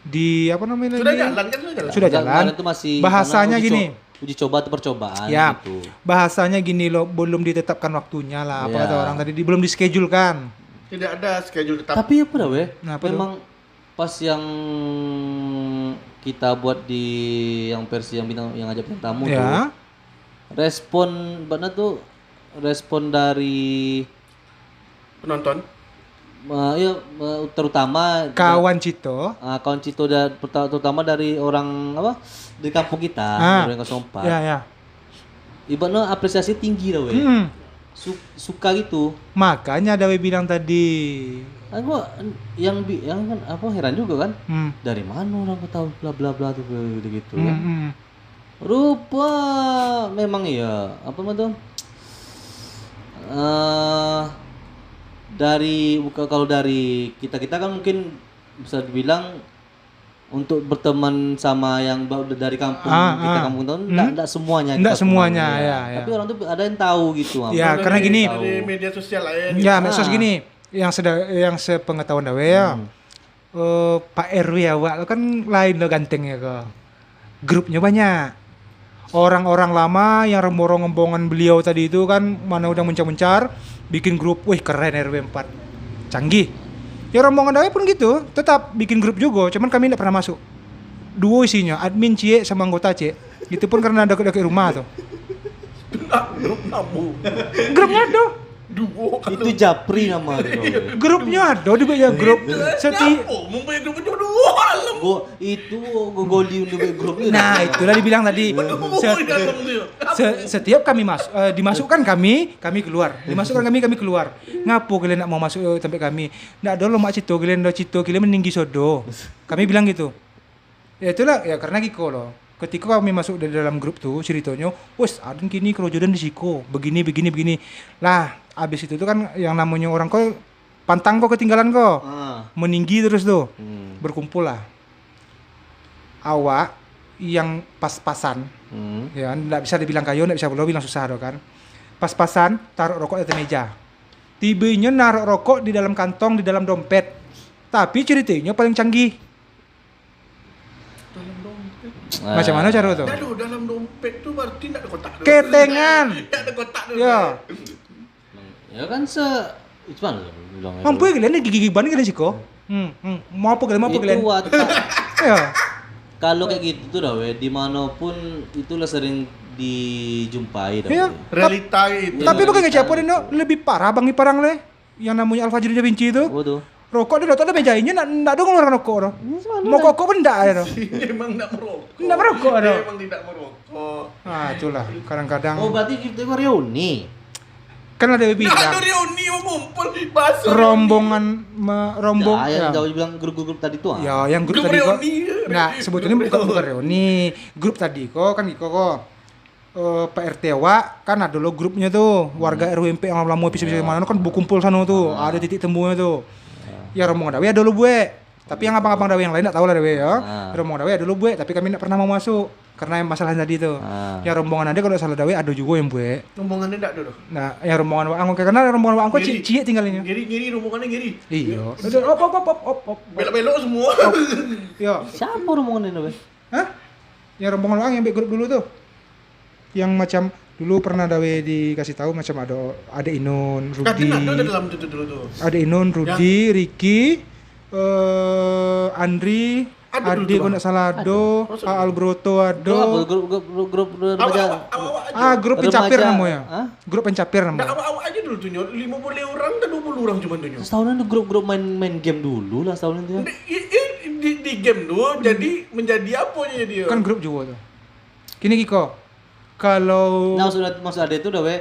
di apa namanya? Sudah jalan kan Sudah jalan. Itu masih Bahasanya karena gini. Uji coba atau percobaan Ya, gitu. bahasanya gini loh, belum ditetapkan waktunya lah. Apa Ya. kata orang tadi, belum dischedulekan. Tidak ada schedule tetap. Tapi apa dah weh? Nah, apa Memang pas yang kita buat di yang versi yang bintang yang ajak bintang tamu tuh. Ya, Respon dari Penonton. terutama kawan Cito. kawan Cito dan terutama dari orang apa di kampung kita, dari 04. Ya. Ibaratnya apresiasi tinggi dah weh. Suka gitu. Makanya Dawe bilang tadi. Gua yang kan apa heran juga kan. Dari mana orang tahu bla bla bla tuh gitu kan. Rupa memang iya apa tuh? Kalau dari kita kan mungkin bisa dibilang untuk berteman sama yang dari kampung kampung tahun enggak semuanya Enggak kita semuanya semuanya. ya. Tapi orang tuh ada yang tahu gitu. Ya, karena gini. Dari media sosial lah ya. Ya, medsos gini. Yang sepengetahuan Dawe ya. Pak RW awak kan lain lo ganteng ya kok. Grupnya banyak. Orang-orang lama yang rembong-rembongan beliau tadi itu kan mana udah mencar-mencar bikin grup, wih keren RW 4. Canggih. Ya rombongan Dawe pun gitu, tetap bikin grup juga, cuman kami tidak pernah masuk. Duo isinya, admin Cie sama anggota Cie. Itu pun karena dekat-dekat rumah tuh. Grup tamu. Grupnya ada. Duo Itu Japri nama itu. Grupnya ada di banyak grup. Mempunyai grup cuma 2 dalam. Gua goli untuk grup itu. Nah, itulah dibilang tadi. Setiap kami dimasukkan kami keluar. Dimasukkan kami keluar. Ngapo kalian nak mau masuk tempat kami? Ndak ada lo mak Cito, kalian do Cito, kalian meninggi sodo. Kami bilang gitu. Ya itulah ya karena Giko loh. Ketika kami masuk dari dalam grup tuh ceritanya, wes ada gini kerojodan di Siko, begini. Lah, abis itu tuh kan yang namanya orang kok pantang kok ketinggalan kok. Meninggi terus tuh. Berkumpul lah. Awak yang pas-pasan. Ya, enggak bisa dibilang kayu, enggak bisa bilang susah doh kan. Pas-pasan taruh rokok di atas meja. Tibanya naruh rokok di dalam kantong, di dalam dompet. Tapi ceritanya paling canggih. Dalam dompet. Macam mana cara tuh? Aduh, dalam dompet tuh berarti enggak ada kotak. Ketengan. Enggak ada kotak. Ya. Ya kan itu mana bilangnya? Mampu ya kalian gigi ban kalian sih kok. Mau apa kalian? Itu watak. Ya. Kalau kayak gitu tuh dah we, dimanapun itulah sering dijumpai dah. Iya. We. Realita itu. Tapi bukan nggak siapa deh, lebih parah bang Iparang le. Yang namanya Al-Fajri Da Vinci itu. Oh tuh. Rokok dia letak di mejanya, nggak ada ngeluarin rokok loh. Mau kokok pun nggak ada. Emang enggak merokok. Nggak merokok ada. Emang tidak merokok. Nah itulah kadang-kadang. Oh berarti kita reuni. Kan ada Nah, bilang ada reuni mau ngumpul bahas rombongan rombong. Ya, yang Ya. jauh bilang grup-grup tadi tuh. Ya, yang grup Grup tadi kok. reuni. Nah, sebetulnya bukan reuni. Grup tadi kok kan Iko kok. PRT Wak kan ada lo grupnya tuh warga RWMP yang lama pisah-pisah mana kan berkumpul sana tuh ada titik temunya tuh ya rombongan Dawe ada lo buat tapi yang abang-abang Dawe yang lain nggak tahu lah Dawe ya rombongan Dawe ada lo buat tapi kami nggak pernah mau masuk karena masalah tadi tuh ya rombongan ada kalau salah Dawe ada juga yang buat Rombongannya enggak ada. nah ya rombongan Wak Angko karena rombongan Wak Angko cie tinggalnya Ngiri rombongannya ngiri. iya op Belok-belok semua. ya Siapa rombongan ini, we? hah ya rombongan Wak yang grup dulu tuh yang macam dulu pernah Dawe dikasih tahu macam ada Inun, Rudi, Ada dalam itu dulu tuh. ada Inun, Rudi, Ricky, Andri, Ada dulu Adi tuh, kalau nggak salah Ado, Albroto Ado, Grup remaja. Awak-awak aja. grup pencapir Remaja. namanya, Hah? grup pencapir Nah, namanya. awak-awak aja dulu tuh nyot. 50 orang dan 20 orang cuma tuh nyot. Setahunan tuh grup-grup main game dulu lah setahunan tuh. Di game dulu jadi menjadi apa dia? Kan grup juga tuh. Gini Kiko, kalau Nah maksud ada itu udah we.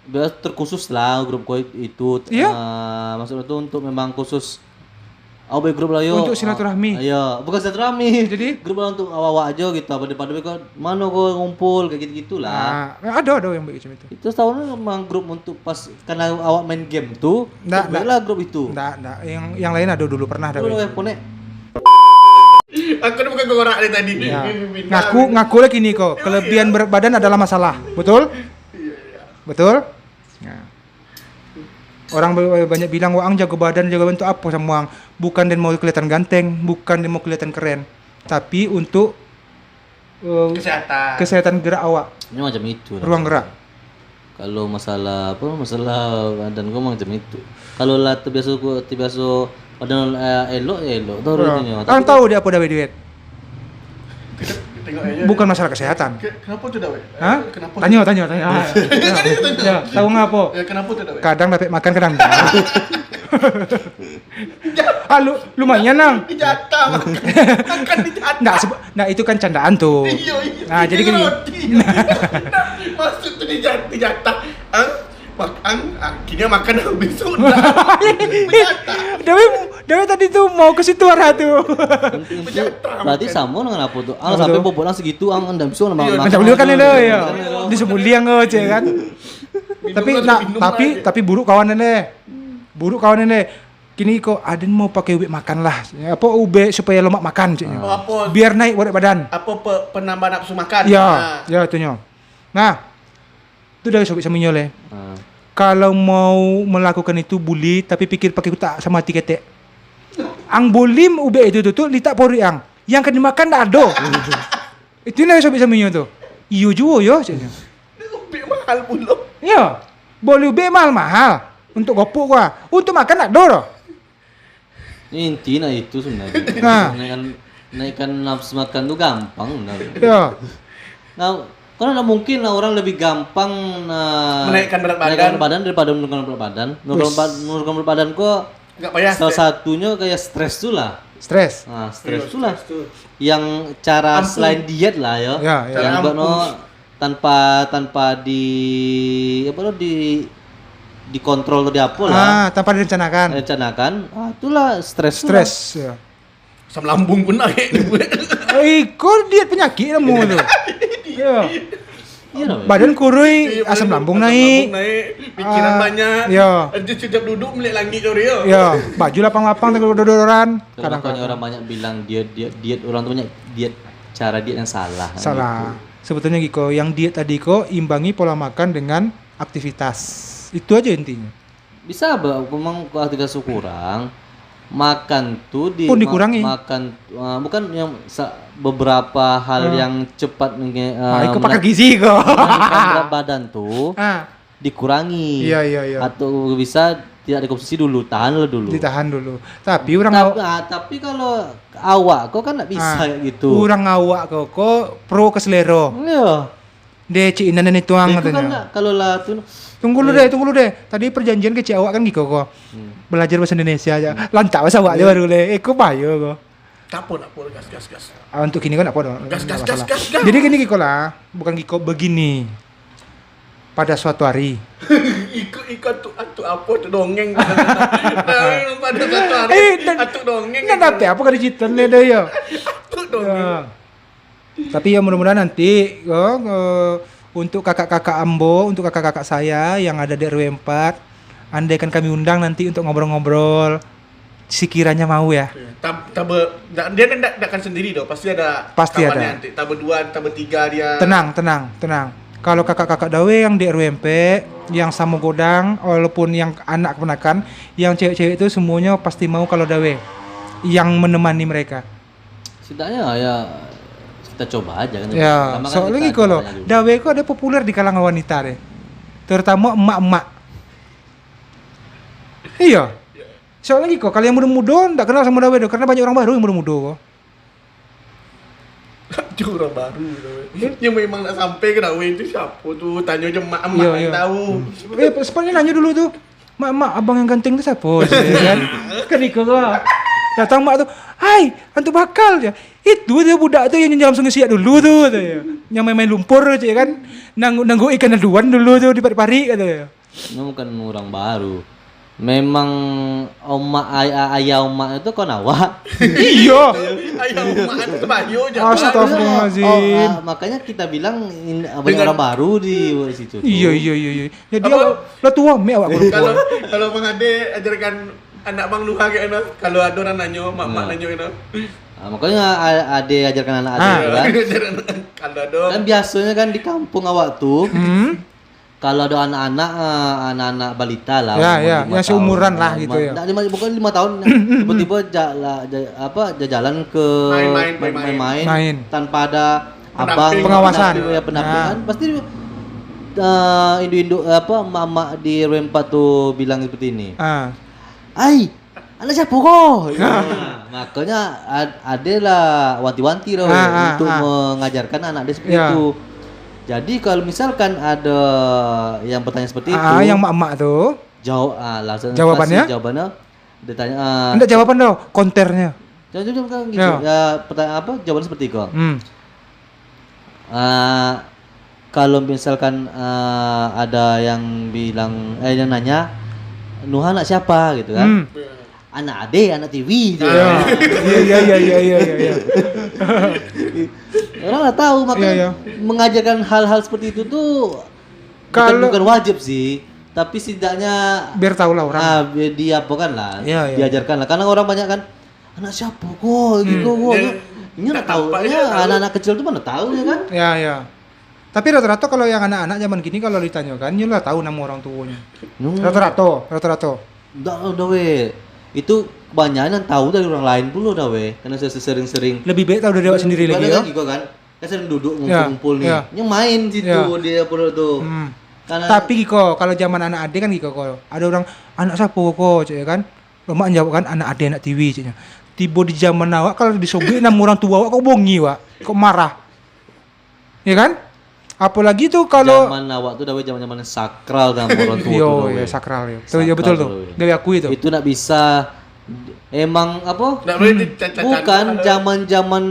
Biasa terkhusus lah grup koi itu. Iya. Maksudnya tuh untuk memang khusus. Grup lah yo. Untuk silaturahmi. Iya, bukan silaturahmi. Jadi? grup lah untuk awak aja gitu. Pada kok mana kok ngumpul kayak gitu lah. ada yang baik macam itu. Itu setahunan memang grup untuk pas karena awak main game tuh. Nggak. Lah grup itu. Nggak, yang lain ada dulu pernah ada. Dulu we pone. Aku udah bukan gorak dari tadi. Ya. Ngaku lagi nih kok. Kelebihan berat badan adalah masalah. Betul? Betul? Nah. Orang banyak bilang Waang jago badan, jago bentuk apa sama Waang? Bukan dia mau kelihatan ganteng, bukan dia mau kelihatan keren, tapi untuk kesehatan gerak awak, Ini macam itu. lah. ruang gerak. Kalau masalah badan gua macam itu. Kalau lah terbiasa badan elok ya elok. Tahu rutinnya. Orang tahu dia apa Dawe duit. Tengok aja. Bukan masalah kesehatan. Kenapa tuh Dawe? Hah? Kenapa? Tanya. Ya, tahu ngapa? Ya kenapa tuh Dawe? Kadang dapat makan, kadang enggak. Lumayan nang. Dijatah makan dijatah. Nah itu kan candaan tuh. Iya. Nah, jadi gini. Maksud tuh dijatah. Akhirnya makan habis sudah. Dewi tadi tuh mau ke situ arah tuh. Berarti sama dengan apa tuh? Sampai bobolan segitu enggak bisa nambah. Macam beliau kan ada ya. Di sebuliang aja kan. Tapi buruk kawan nenek. Buruk kawan nenek. Kini kok Aden mau pakai ube makan lah. Apa ube supaya lemak makan cik. Apa? Biar naik berat badan. Apa penambah nafsu makan? Ya itu nyo. Nah, itu dari sobat saminyo le. Kalau mau melakukan itu bully tapi pikir pakai kutak sama hati ketek. Ang bolim ube itu tuh litak pori ang. Yang kan dimakan ndak ada. Itu nih sobat saminyo tuh. Iyo juga yo cik. Ube mahal pula. Ya. Boleh ube mahal. Untuk gopuk gua. Untuk makan ndak ada. Intinya itu sebenarnya. Nah. Naikkan nafsu makan tuh gampang benar. Ya. Nah, karena mungkin lah orang lebih gampang Menaikkan berat badan daripada menurunkan berat badan. Menurunkan berat badan kok Enggak payah. salah satunya kayak stres tuh lah. Stres. Nah, stres tuh lah. Yang cara selain diet lah ya. Yang buat tanpa dikontrol atau di apa lah. Tanpa direncanakan. Itulah stres. Ya. Asam lambung pun naik nih gue. Iko diet penyakit kamu tuh. Iya. Iya dong. Badan kurui, asam lambung naik. Pikiran banyak. Iya. Aja setiap duduk melihat langit Rio. Iya, baju lapang-lapang tengok dodoran. Kadang-kadang orang banyak bilang diet orang tuh banyak diet cara diet yang salah. Salah. Sebetulnya Giko, yang diet tadi kok imbangi pola makan dengan aktivitas. Itu aja intinya. Bisa memang aktivitas kurang. Makan tuh Pun dikurangi. Makan bukan yang beberapa hal yang cepat Itu pakai gizi kok. berat badan tuh dikurangi. Iya. Atau bisa tidak dikonsumsi dulu, tahan dulu. Ditahan dulu. Tapi orang tapi kalau awak kok kan nggak bisa kayak gitu. Orang awak kok pro ke selero. Iya. Deh cik inan ini tuang Itu kan katanya. nggak kalau lah tuh. Tunggu lu deh. Tadi perjanjian ke cik awak kan Giko kok. Belajar bahasa Indonesia aja. Lancar bahasa awak aja baru le. Eko bayo kok. Kapur, gas. Untuk gini kan apa dong? Gas. Jadi gini Giko lah, bukan Giko begini. Pada suatu hari. Ikut atu apa tuh dongeng. Pada satu hari atu dongeng. Nggak dapet apa kan digital nih deh ya. Atu dongeng. Tapi ya mudah-mudahan nanti untuk kakak-kakak Ambo, untuk kakak-kakak saya yang ada di RW 4, andai kan kami undang nanti untuk ngobrol-ngobrol, sekiranya mau ya. Dia tidak akan sendiri dong, pasti ada. Pasti ada. Nanti. Tak berdua, tak bertiga dia. Tenang. Kalau kakak-kakak Dawe yang di RW 4, yang sama godang, walaupun yang anak keponakan, yang cewek-cewek itu semuanya pasti mau kalau Dawe yang menemani mereka. Setidaknya ya kita coba aja kan. Ya, soalnya kalau Dawe kok ada populer di kalangan wanita deh. Terutama emak-emak. Iya. Soalnya kok kalian muda-muda enggak kenal sama Dawe karena banyak orang baru yang muda-muda kok. Orang baru yang memang nak sampai ke Dawe itu siapa tuh? Tanya aja emak-emak yang tahu. Sebenarnya nanya dulu tuh. Mak, abang yang ganteng itu siapa? Kan? Kan Iko kok. Datang mak tuh, hai, hantu bakal ya. Itu dia budak tuh yang nyelam Sungai Siak dulu tuh, yang main-main lumpur aja kan, nanggu ikan aduan dulu tuh di pari-pari katanya. Ini bukan orang baru. Memang ayah omak itu kon awak. Iya. Ayah omak itu bayu aja. Astagfirullahaladzim. Makanya kita bilang banyak orang baru di situ. Iya. Jadi lah tua me awak. Kalau Bang Ade ajarkan anak Bang Luha kayak gitu, kalau ada orang nanya, mak nanya gitu. Makanya ade ajarkan anak ade kan. Kalau ada kan biasanya kan di kampung awak tuh. Kalau ada anak-anak balita lah. Ya, yang seumuran lah gitu ya. Bukan 5 tahun. Tiba-tiba jalan ke main tanpa ada abang pengawasan. Pendampingan. Pasti induk mama di RW 4 tuh bilang seperti ini. Ai, anak siapa kok? Makanya adalah wanti-wanti loh untuk mengajarkan anak dia seperti itu. Jadi kalau misalkan ada yang bertanya seperti itu, yang mak-mak tuh, jawabannya ditanya. Enggak jawaban dong, konternya. Jawab kan gitu. Ya pertanyaan apa? Jawabannya seperti itu. Kalau misalkan ada yang bilang yang nanya Nuha anak siapa gitu kan? Anak Ade, anak TV gitu. Iya. Orang nggak tahu makanya mengajarkan hal-hal seperti itu tuh bukan wajib sih, tapi setidaknya biar tahu lah orang. Dia apa kan lah, diajarkan lah. Karena orang banyak kan anak siapa kok gitu kok. Ini nggak tahu ya anak-anak kecil tuh mana tahu ya kan? Iya. Tapi rata-rata kalau yang anak-anak zaman gini kalau ditanyakan, nyolah tahu nama orang tuanya. Rata-rata. Udah we. Itu kebanyakan yang tahu dari orang lain pun udah we. Karena saya sering-sering. Lebih baik tahu dari awak sendiri lagi ya. Gitu kan. Saya sering duduk ngumpul-ngumpul nih. Yang main situ dia pun tuh. Karena tapi Giko, kalau zaman anak ade kan Giko kok. Ada orang anak siapa kok, cek kan. Mak jawab kan anak ade anak TV ceknya. Tiba di zaman awak kalau disobek nama orang tua awak kok bongi wak. Kok marah. Ya kan? Apalagi tuh kalau zaman awak tuh zaman sakral sama orang tua tuh. Iya, sakral ya. Tuh ya betul tuh. Gawe aku itu. Itu enggak bisa emang apa? Bukan zaman-zaman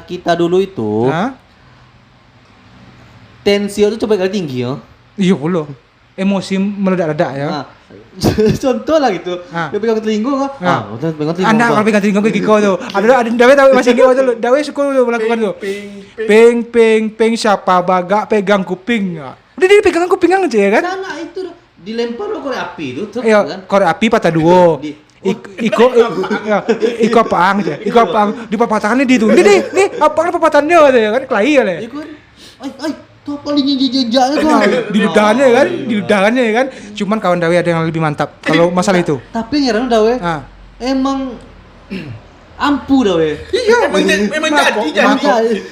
kita dulu itu. Tensi itu coba kali tinggi ya. Iya pula. emosi meledak-ledak ya. Nah, contoh lah gitu. Dia pegang telinga kan. Udah pegang telinga. Anak kalau pegang telinga Giko tuh. Ada Dawe tahu masih Giko tuh. Dawe suka melakukan tuh. Ping siapa bagak pegang kuping. Udah dia pegang kuping aja ya kan? Nah, itu dilempar lo korek api itu tuh kan. Korek api patah dua. Iko apaan aja. Iko apaan di papatakannya di tuh. Nih apaan papatannya ya kan kelahi ya le. Ai tuh paling jejaknya tuh. Di ludahannya kan. Cuman kawan Dawe ada yang lebih mantap kalau masalah itu. Tapi ngeran Dawe. Emang ampuh Dawe. Iya,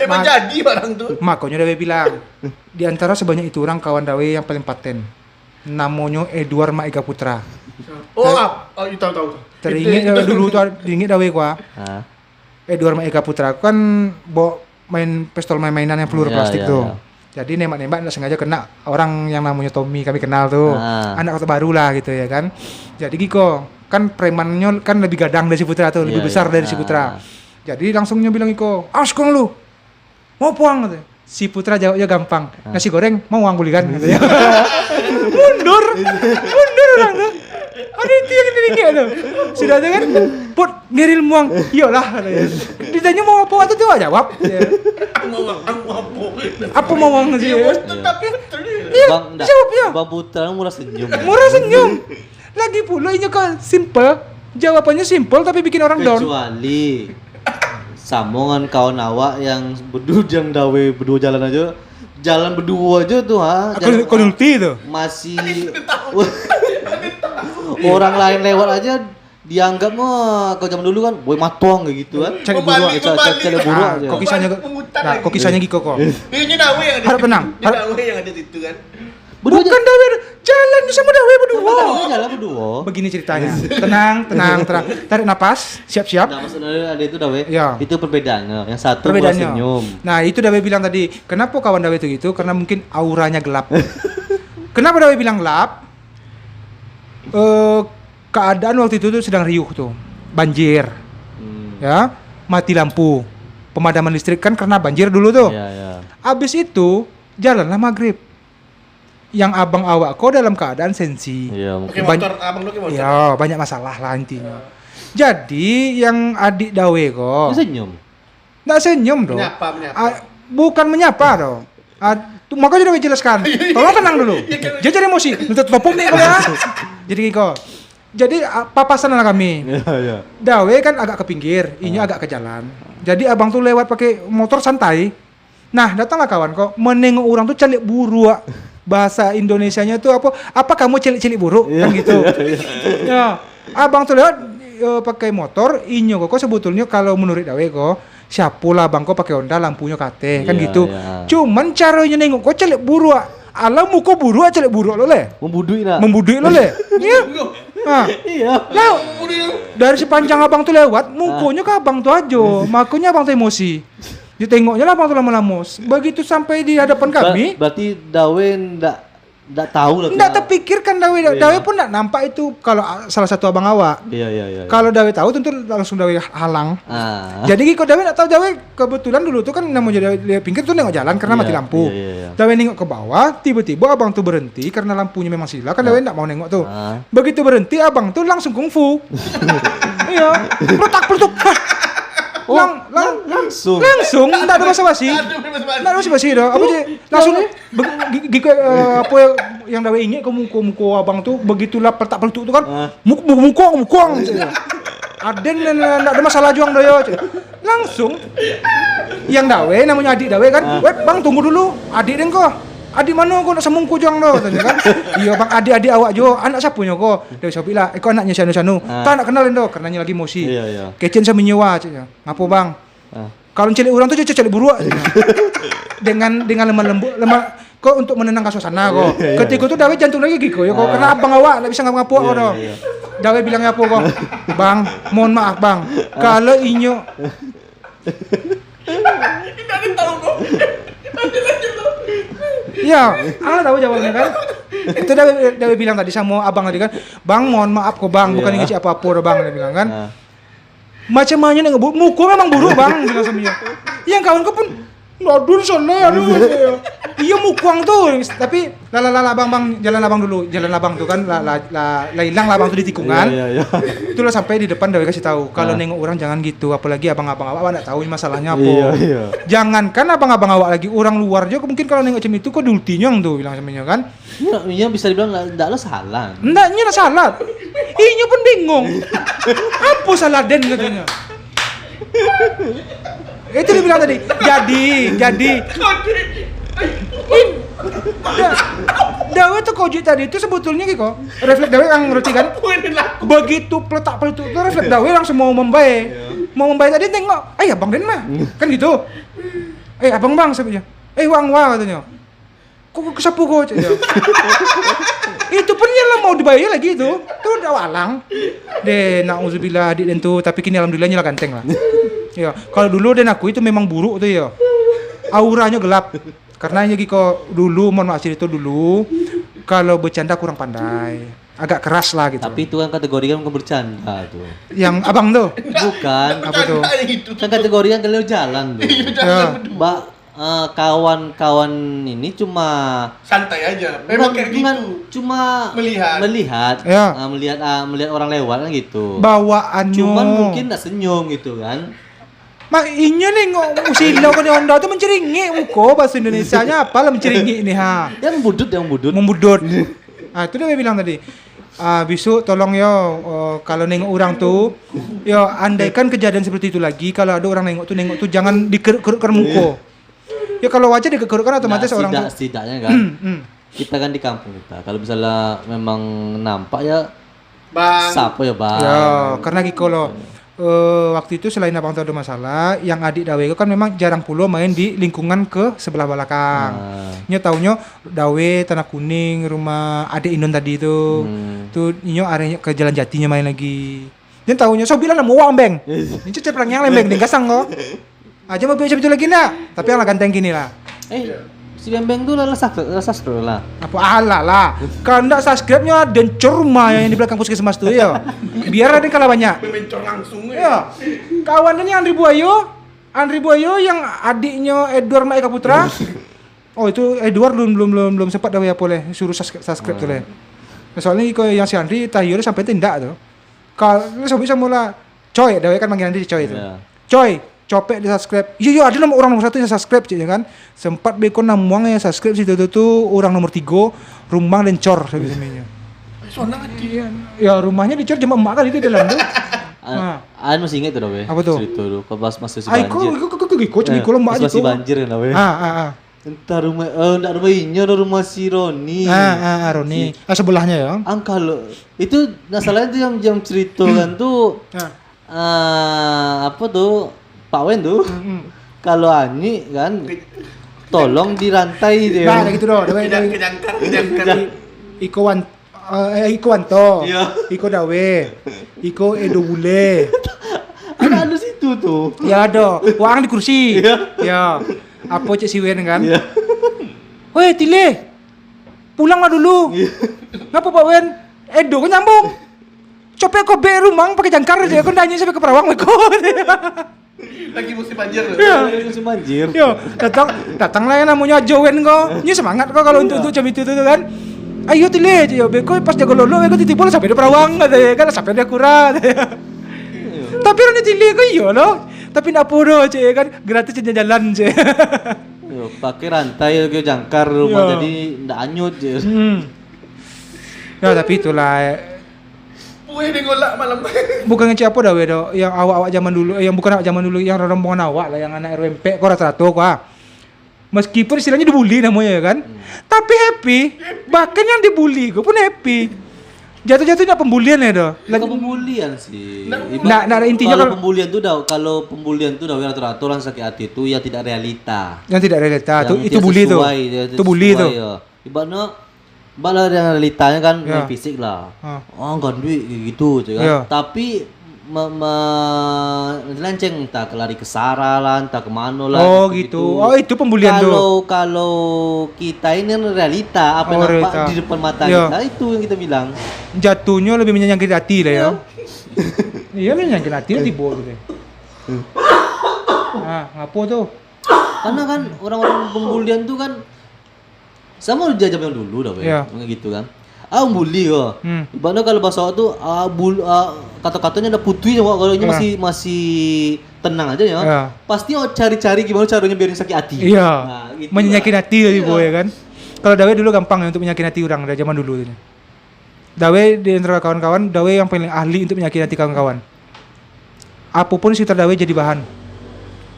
emang jadi barang tuh. Makanya Dawe bilang, di antara sebanyak itu orang kawan Dawe yang paling paten. Namanya Edward Maega Putra. Itu tahu. Teringat dulu tuh diingat Dawe gua. Edward Maega Putra kan main pistol main-mainan yang peluru plastik tuh. Jadi nembak-nembak nggak sengaja kena orang yang namanya Tommy, kami kenal tuh. Anak kota baru lah gitu ya kan. Jadi Giko, kan premannya kan lebih gadang dari si Putra tuh, lebih besar dari si Putra. Jadi langsungnya bilang Giko, "Askong lu. Mau puang?" gitu. Si Putra jawabnya gampang. "Nasi goreng mau uang gulikan?" gitu ya. Mundur orang tuh. Ada itu yang tinggi tuh. Sudah ada kan, "Put, ngeril muang." "Iyalah." Ditanya mau apa waktu itu jawab. Apa mau uang sih? Bang Putra murah senyum. Lagi pula ini kan simple. Jawabannya simple tapi bikin orang down. Kecuali sambungan kawan awak yang berdua Dawe berdua jalan aja. Jalan berdua aja tuh Konulti tuh. Masih orang lain lewat aja dianggap kau zaman dulu kan boy matong kayak gitu kan. Cari buruk aja. Kok kisahnya Giko kok. Ini Dawe yang ada. Harap tenang. Dawe yang ada di situ kan. Bukan Dawe, jalan sama Dawe berdua. Jalan berdua. Begini ceritanya. Tenang. Tarik napas, siap-siap. Nah, maksudnya ada itu Dawe. Ya. Itu perbedaannya. Yang satu senyum. Nah, itu Dawe bilang tadi, kenapa kawan Dawe itu gitu? Karena mungkin auranya gelap. Kenapa Dawe bilang gelap? Keadaan waktu itu tuh sedang riuh tuh. Banjir. Ya, mati lampu. Pemadaman listrik kan karena banjir dulu tuh. Iya. Abis itu jalanlah maghrib. Yang abang awak kok dalam keadaan sensi. Iya, Pakai motor, abang lu pakai motor. Ya, banyak masalah lah intinya. Jadi yang adik Dawe kok senyum. Nggak senyum dong. Menyapa. Bukan menyapa dong. Makanya Dawe jelaskan. Tolong tenang dulu. Dia jadi emosi. Nuntut topung nih ya. Jadi papasan lah kami. Iya. Dawe kan agak ke pinggir, ini agak ke jalan. Jadi abang tuh lewat pakai motor santai. Nah, datanglah kawan kok menengok orang tuh celik buruk. Bahasa Indonesianya tuh apa? Apa kamu celik-celik buruk kan gitu. Ya, abang tuh lewat pakai motor, inyo kok sebetulnya kalau menurut Dawe kok siapulah bang kok pakai Honda lampunya kate kan gitu. Iya. Cuman caranya nengok kok celik buruk. Alah muka buruk celik buruk lo le. Membudui lo le. Iya. Nah, iya. Lah, dari sepanjang abang tuh lewat, mukanya ke abang tuh aja. Makanya abang tuh emosi. Ditengoknya lah abang tuh lama-lama. Begitu sampai di hadapan kami. Berarti Dawe ndak tahu lah. Ndak terpikirkan Dawe. Dawe pun ndak nampak itu kalau salah satu abang awak. Iya. Kalau Dawe tahu tentu langsung Dawe halang. Jadi kalau Dawe ndak tahu Dawe kebetulan dulu tuh kan namanya dia pinggir tuh nengok jalan karena mati lampu. Iya. Dawe nengok ke bawah, tiba-tiba abang tuh berhenti karena lampunya memang sila kan Dawe ndak mau nengok tuh. Begitu berhenti abang tuh langsung kungfu. Iya, peletak-peletuk. Langsung enggak ada basa-basi. Enggak ada basa-basi dah. Apa sih? Langsung apa yang Dawe ingat ke muka abang tuh begitulah peletak-peletuk tuh kan. Muka. Aden enggak ada masalah juang doyo. Langsung yang Dawe namanya adik Dawe kan. "Weh, Bang tunggu dulu. Adik den kok. Adik mana kok nak semungku juang do?" tanya kan. "Iya Bang, adik-adik awak jo. Anak siapanya kok?" Dia sabi lah, "Iko anaknya sanu-sanu." Tak nak kenalin do karena lagi emosi. Iya. Kecen sama nyewa caknya. "Ngapo Bang?" "Kalau celik orang tuh celik buruk." dengan lemah lembut kok untuk menenangkan suasana kok. Ketika itu Dawe jantung lagi gitu ya kok karena abang awak enggak bisa ngapo kok do. Dawe bilangnya apa kok? "Bang, mohon maaf Bang. Kalau inyo Ini tahu kok. Ya, tahu jawabnya kan. Itu Dawe bilang tadi sama abang tadi kan, "Bang, mohon maaf kok Bang, bukan ingin apa-apa Bang," dia bilang kan. Macam mana nih muka memang buruk Bang bilang sama dia. Yang kawan kau pun Nadun sana aduh. Iya mukuang tuh, tapi bang jalan labang dulu. Jalan labang tuh kan hilang labang tuh di tikungan. Iya. Itulah sampai di depan Dawe kasih tahu, kalau nengok orang jangan gitu, apalagi abang-abang awak enggak tahu ini masalahnya apa. Iya. Jangankan abang-abang awak lagi, orang luar juga mungkin kalau nengok macam itu kok diultinyong tuh bilang semuanya kan. Iya bisa dibilang enggak lo salah. Enggaknya lah salah. Inya pun bingung. Apa salah Den katanya. Itu dia bilang tadi. Jadi. Dawe tuh kojit tadi itu sebetulnya gitu. Refleks Dawe yang ngerti kan? Begitu peletak-peletuk itu refleks Dawe langsung mau membaik. Mau membaik tadi tengok, abang Den mah. Kan gitu. Abang bang sebenarnya. Wang katanya. Kok kesapu kok itu pun ya mau dibayar lagi itu udah walang deh nauzubillah adik dan tuh, tapi kini alhamdulillah nyala ganteng lah. Ya kalau dulu dan aku itu memang buruk tuh ya, auranya gelap karena ini kok dulu mohon maaf itu dulu kalau bercanda kurang pandai, agak keras lah gitu. Tapi itu kan kategori kan bukan bercanda tuh. Yang abang tuh bukan apa tuh kan kategori kan kalau jalan tuh kawan-kawan ini cuma santai aja. Memang kayak gitu. Cuma melihat orang lewat kan gitu. Bawaannya. Cuman mungkin enggak senyum gitu kan. Mak inya nih usilau kan Honda tuh menceringi uko bahasa Indonesianya apa lah menceringi ini ha. Yang membudut. Nah, itu dia bilang tadi. Besok tolong kalau nengok orang tuh andaikan kejadian seperti itu lagi, kalau ada orang nengok tuh jangan dikeruk-kerukkan muka. Ya kalau wajah dikerukkan otomatis orang tuh. Setidaknya kan. Kita kan di kampung kita. Kalau misalnya memang nampak ya bang. Siapa ya bang? Ya, karena kalau waktu itu selain abang tuh ada masalah, yang adik Dawe kan memang jarang pula main di lingkungan ke sebelah belakang. Nyo taunya Dawe Tanah Kuning rumah adik Inon tadi itu. Tuh nyo arahnya ke Jalan Jatinya main lagi. Dia taunya so bilang mau uang beng. Ini cepet yang lembeng ding gasang kok. Aja mau biasa itu lagi nak, tapi yang ganteng gini lah. Si Bembeng tuh lah subscribe lah. Apa ala lah. Kalau enggak subscribe-nya dencor rumah yang di belakang puskesmas tuh ya. Biar ada kalah banyak. Mencor langsung ya. Kawannya nih Andri Buayo yang adiknya Edward Maika Putra. Oh itu Edward belum sempat Dawe apa boleh suruh subscribe tuh leh. Soalnya yang si Andri tahyore sampai tindak tuh. Kalau bisa mula coy, Dawe kan manggil Andri coy itu. Coy, copek di subscribe. Iya ada orang nomor 1 yang subscribe ya kan. Sempat bekon namuang yang subscribe situ tuh orang nomor 3 rumah lencor sebenarnya. Ya rumahnya dicor cuma emak kali itu dalam tuh. Masih ingat tuh Dawe. Apa tuh? Cerita dulu pas masih banjir. Kok masih banjir kan Dawe. Entah enggak rumah Inyo, rumah si Roni. Roni. Sebelahnya ya. Kalau itu masalahnya tuh yang cerita kan tuh apa tuh Pak Wen tuh, kalau Ani kan, tolong dirantai dia. Nah, gitu doh. Kejangkar. Iko Wanto, Iko Dawe, Iko Edo Bule. Ada situ tuh. Ya ada, orang di kursi. Ya, apa cek si Wen kan? Woi Tile, pulanglah dulu. Ngapa Pak Wen? Edo kan nyambung. Copek kok rumah pakai jangkar dia kan nanya sampai ke Perawang kok. Lagi musim banjir loh. Iya, musim banjir. Yo, datanglah yang namanya Jowen kok. Ini semangat kok kalau untuk jam itu tuh kan. Ayo Tile, yo beko pas jago lolo beko titipul sampai di Perawang katanya kan sampai dia kurang. Tapi orang Tile kok iya loh. Tapi ndak podo cek kan gratis jalan cek. Yo, pakai rantai ke jangkar rumah jadi ndak anyut je. Ya tapi itulah Wih, dia golak malam. Bukan ngeci apa dah wedo, yang awak-awak zaman dulu, yang bukan awak zaman dulu, yang rombongan awak lah, yang anak RMP, kok rata-rata kok. Meskipun istilahnya dibully namanya kan, tapi happy. Bahkan yang dibully, gue pun happy. Jatuh-jatuhnya pembulian ya doh. Bukan pembulian sih. Nah, intinya kalau pembulian tuh rata-rata orang sakit hati itu ya tidak realita. Yang tidak realita, itu bully tuh. Itu bully tuh. Ibaratnya balas yang realitanya kan main fisik lah. Enggak duit gitu kan. Tapi melenceng entah lari ke Sara lah, entah kemana lah. Oh gitu. Oh itu pembulian tuh. Kalau kita ini realita apa yang nampak di depan mata kita itu yang kita bilang. Jatuhnya lebih menyakiti hati lah ya. Iya menyakiti hati tiba tuh deh. Ngapo tuh? Karena kan orang-orang pembulian tuh kan sama udah zaman dulu dah, Iya. gitu kan. Bully kok. Ibaratnya kalau bahasa tuh kata-katanya ada putih kalau ini masih tenang aja ya. Iya. Pasti cari-cari gimana caranya biar sakit hati. Iya. Nah, gitu Menyakin lah. hati tadi boy kan. Kalau Dawe dulu gampang ya untuk menyakin hati orang dari zaman dulu. Dawe di antara kawan-kawan, Dawe yang paling ahli untuk menyakin hati kawan-kawan. Apapun sekitar Dawe jadi bahan.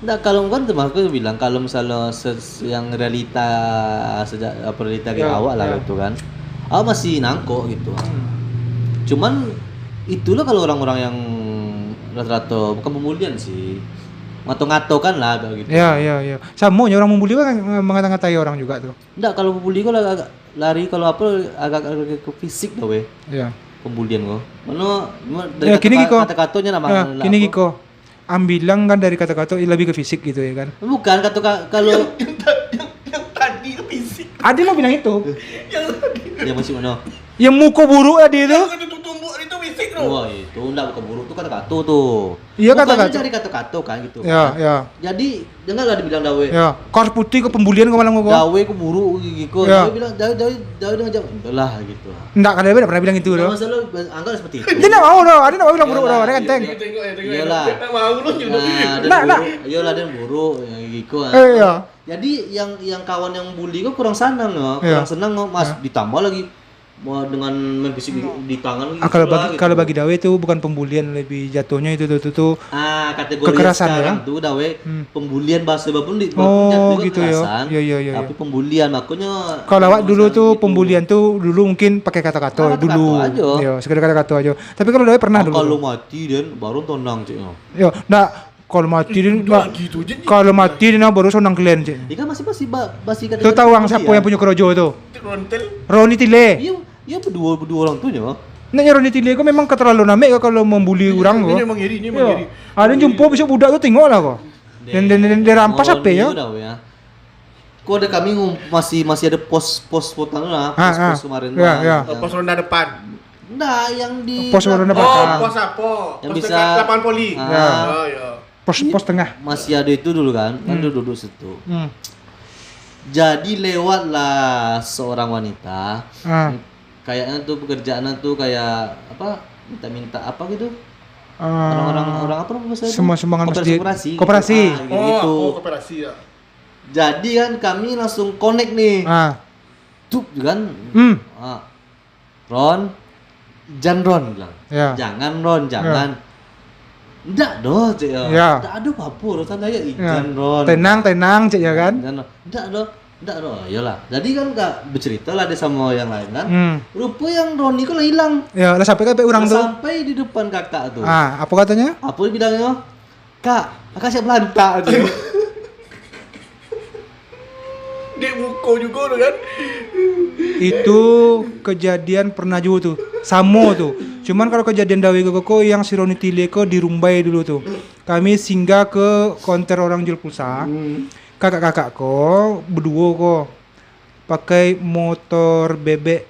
Nah, kalau kan termasuk bilang kalau misalnya yang realita sejak realita kayak awal lah gitu kan. Masih nangkok gitu. Cuman itulah kalau orang-orang yang rata-rata bukan pembulian sih. Ngato-ngato kan lah kayak gitu. Iya. Sama ya orang membuli kan mengata-ngatai orang juga tuh. Enggak, kalau pembuli kok agak lari kalau apa agak ke fisik tau weh. Iya. Pembulian kok. Mana Ya, dari kini Kiko. kata-katanya nama Ya, kini Kiko. Ambilang kan dari kata-kata lebih ke fisik gitu ya kan. Bukan kalau yang tadi fisik. Adi mau bilang itu. Yang tadi. dia masih mana? Yang muka buruk tadi itu. Yang itu tumbuk itu fisik loh. Wah, itu enggak bukan buruk tuh kata-kata tuh. Iya, Bukannya kata-kata. dari kata-kata kan gitu. Ya, kan. ya. Jadi dengarlah dibilang Dawe. Ya, kors putih ke pembulian ke malam ngomong. Dawe ku buruk gitu. Ya. Dawe bilang Dawe dengan jam lah gitu. Enggak, kan Dawe enggak pernah bilang itu Nah, loh. masalah anggap seperti itu. Dia enggak mau loh, Adi enggak mau bilang buruk Iyalah, loh, dia kan teng. Tengok. Iyalah. Tak mau lu juga. Nah. Iyalah dan buruk ya gitu. Iya. Jadi yang kawan yang bully kok kurang senang loh, Iya. kurang senang loh, Mas. Ditambah lagi mau dengan main fisik di tangan lagi. Kalau gitu bagi lah, kalau gitu. bagi Dawe itu bukan pembulian, lebih jatuhnya itu tuh. Kategori Kekerasan sekarang ya? tuh Dawe pembulian bahasa pun di Oh, jatuhnya gitu ya. kekerasan, Iya. tapi pembulian makanya Kalau awak dulu masalah tuh gitu. pembulian tuh dulu mungkin pakai kata-kata Kata-kata dulu. aja. Iya, sekedar kata-kata aja. Tapi kalau Dawe pernah dulu. Kalau mati dan baru tondang cik. Ya, enggak kalau mati dia enggak. Gitu aja. Kalau mati dia baru sonang kalian, Cik. Ikan masih Tuh tahu orang siapa yang punya kerojo itu? Rontel. Roni Tile. Iya berdua orang tuh ya. Nah, Roni Tile kok memang keterlaluan namek kalau membuli orang Ini kok. memang iri, ini Iya. memang iri. Ada jumpa besok budak tuh tengok lah kok. Dan dia rampas apa ya? Ya. Kok ada kami masih ada pos fotonya lah, pos kemarin. Iya, iya. Pos ronda depan. Nah, yang di Pos ronda depan. Oh, pos apa? Yang Pos bisa- dekat lapangan poli. Ah. Oh, ya. Pos tengah. masih ada itu dulu kan, duduk situ. Hmm. Jadi lewatlah seorang wanita. Ah. Kayaknya tuh pekerjaannya tuh kayak apa? Minta apa gitu? Ah. Orang apa namanya bahasa itu? Semua sumbangan masjid. Koperasi. Koperasi. Gitu. Oh, koperasi ya. Jadi kan kami langsung connect nih. Ah. Tuh kan. Hmm. Ron, jangan Ron bilang. Ya. Jangan Ron, jangan. Enggak doh, cek ya. Ya. Enggak ada apa-apa, urusan saya Ya. ikan Ron. Tenang, Cik ya kan? Enggak doh. Iyalah. Jadi kan enggak bercerita lah dia sama yang lain kan. Hmm. Rupa yang Roni kok hilang. Ya, lah sampai ke orang tuh. Sampai di depan kakak tuh. Ah, apa katanya? Apa dia bilangnya? Kakak siap lantak aja. Dek muko juga tuh kan. Itu kejadian pernah juga tuh. Samo tuh. Cuman kalau kejadian Dawe Koko yang si Roni Tile ko di Rumbai dulu tuh. Kami singgah ke konter orang jual pulsa. Kakak-kakak ko berdua ko pakai motor bebek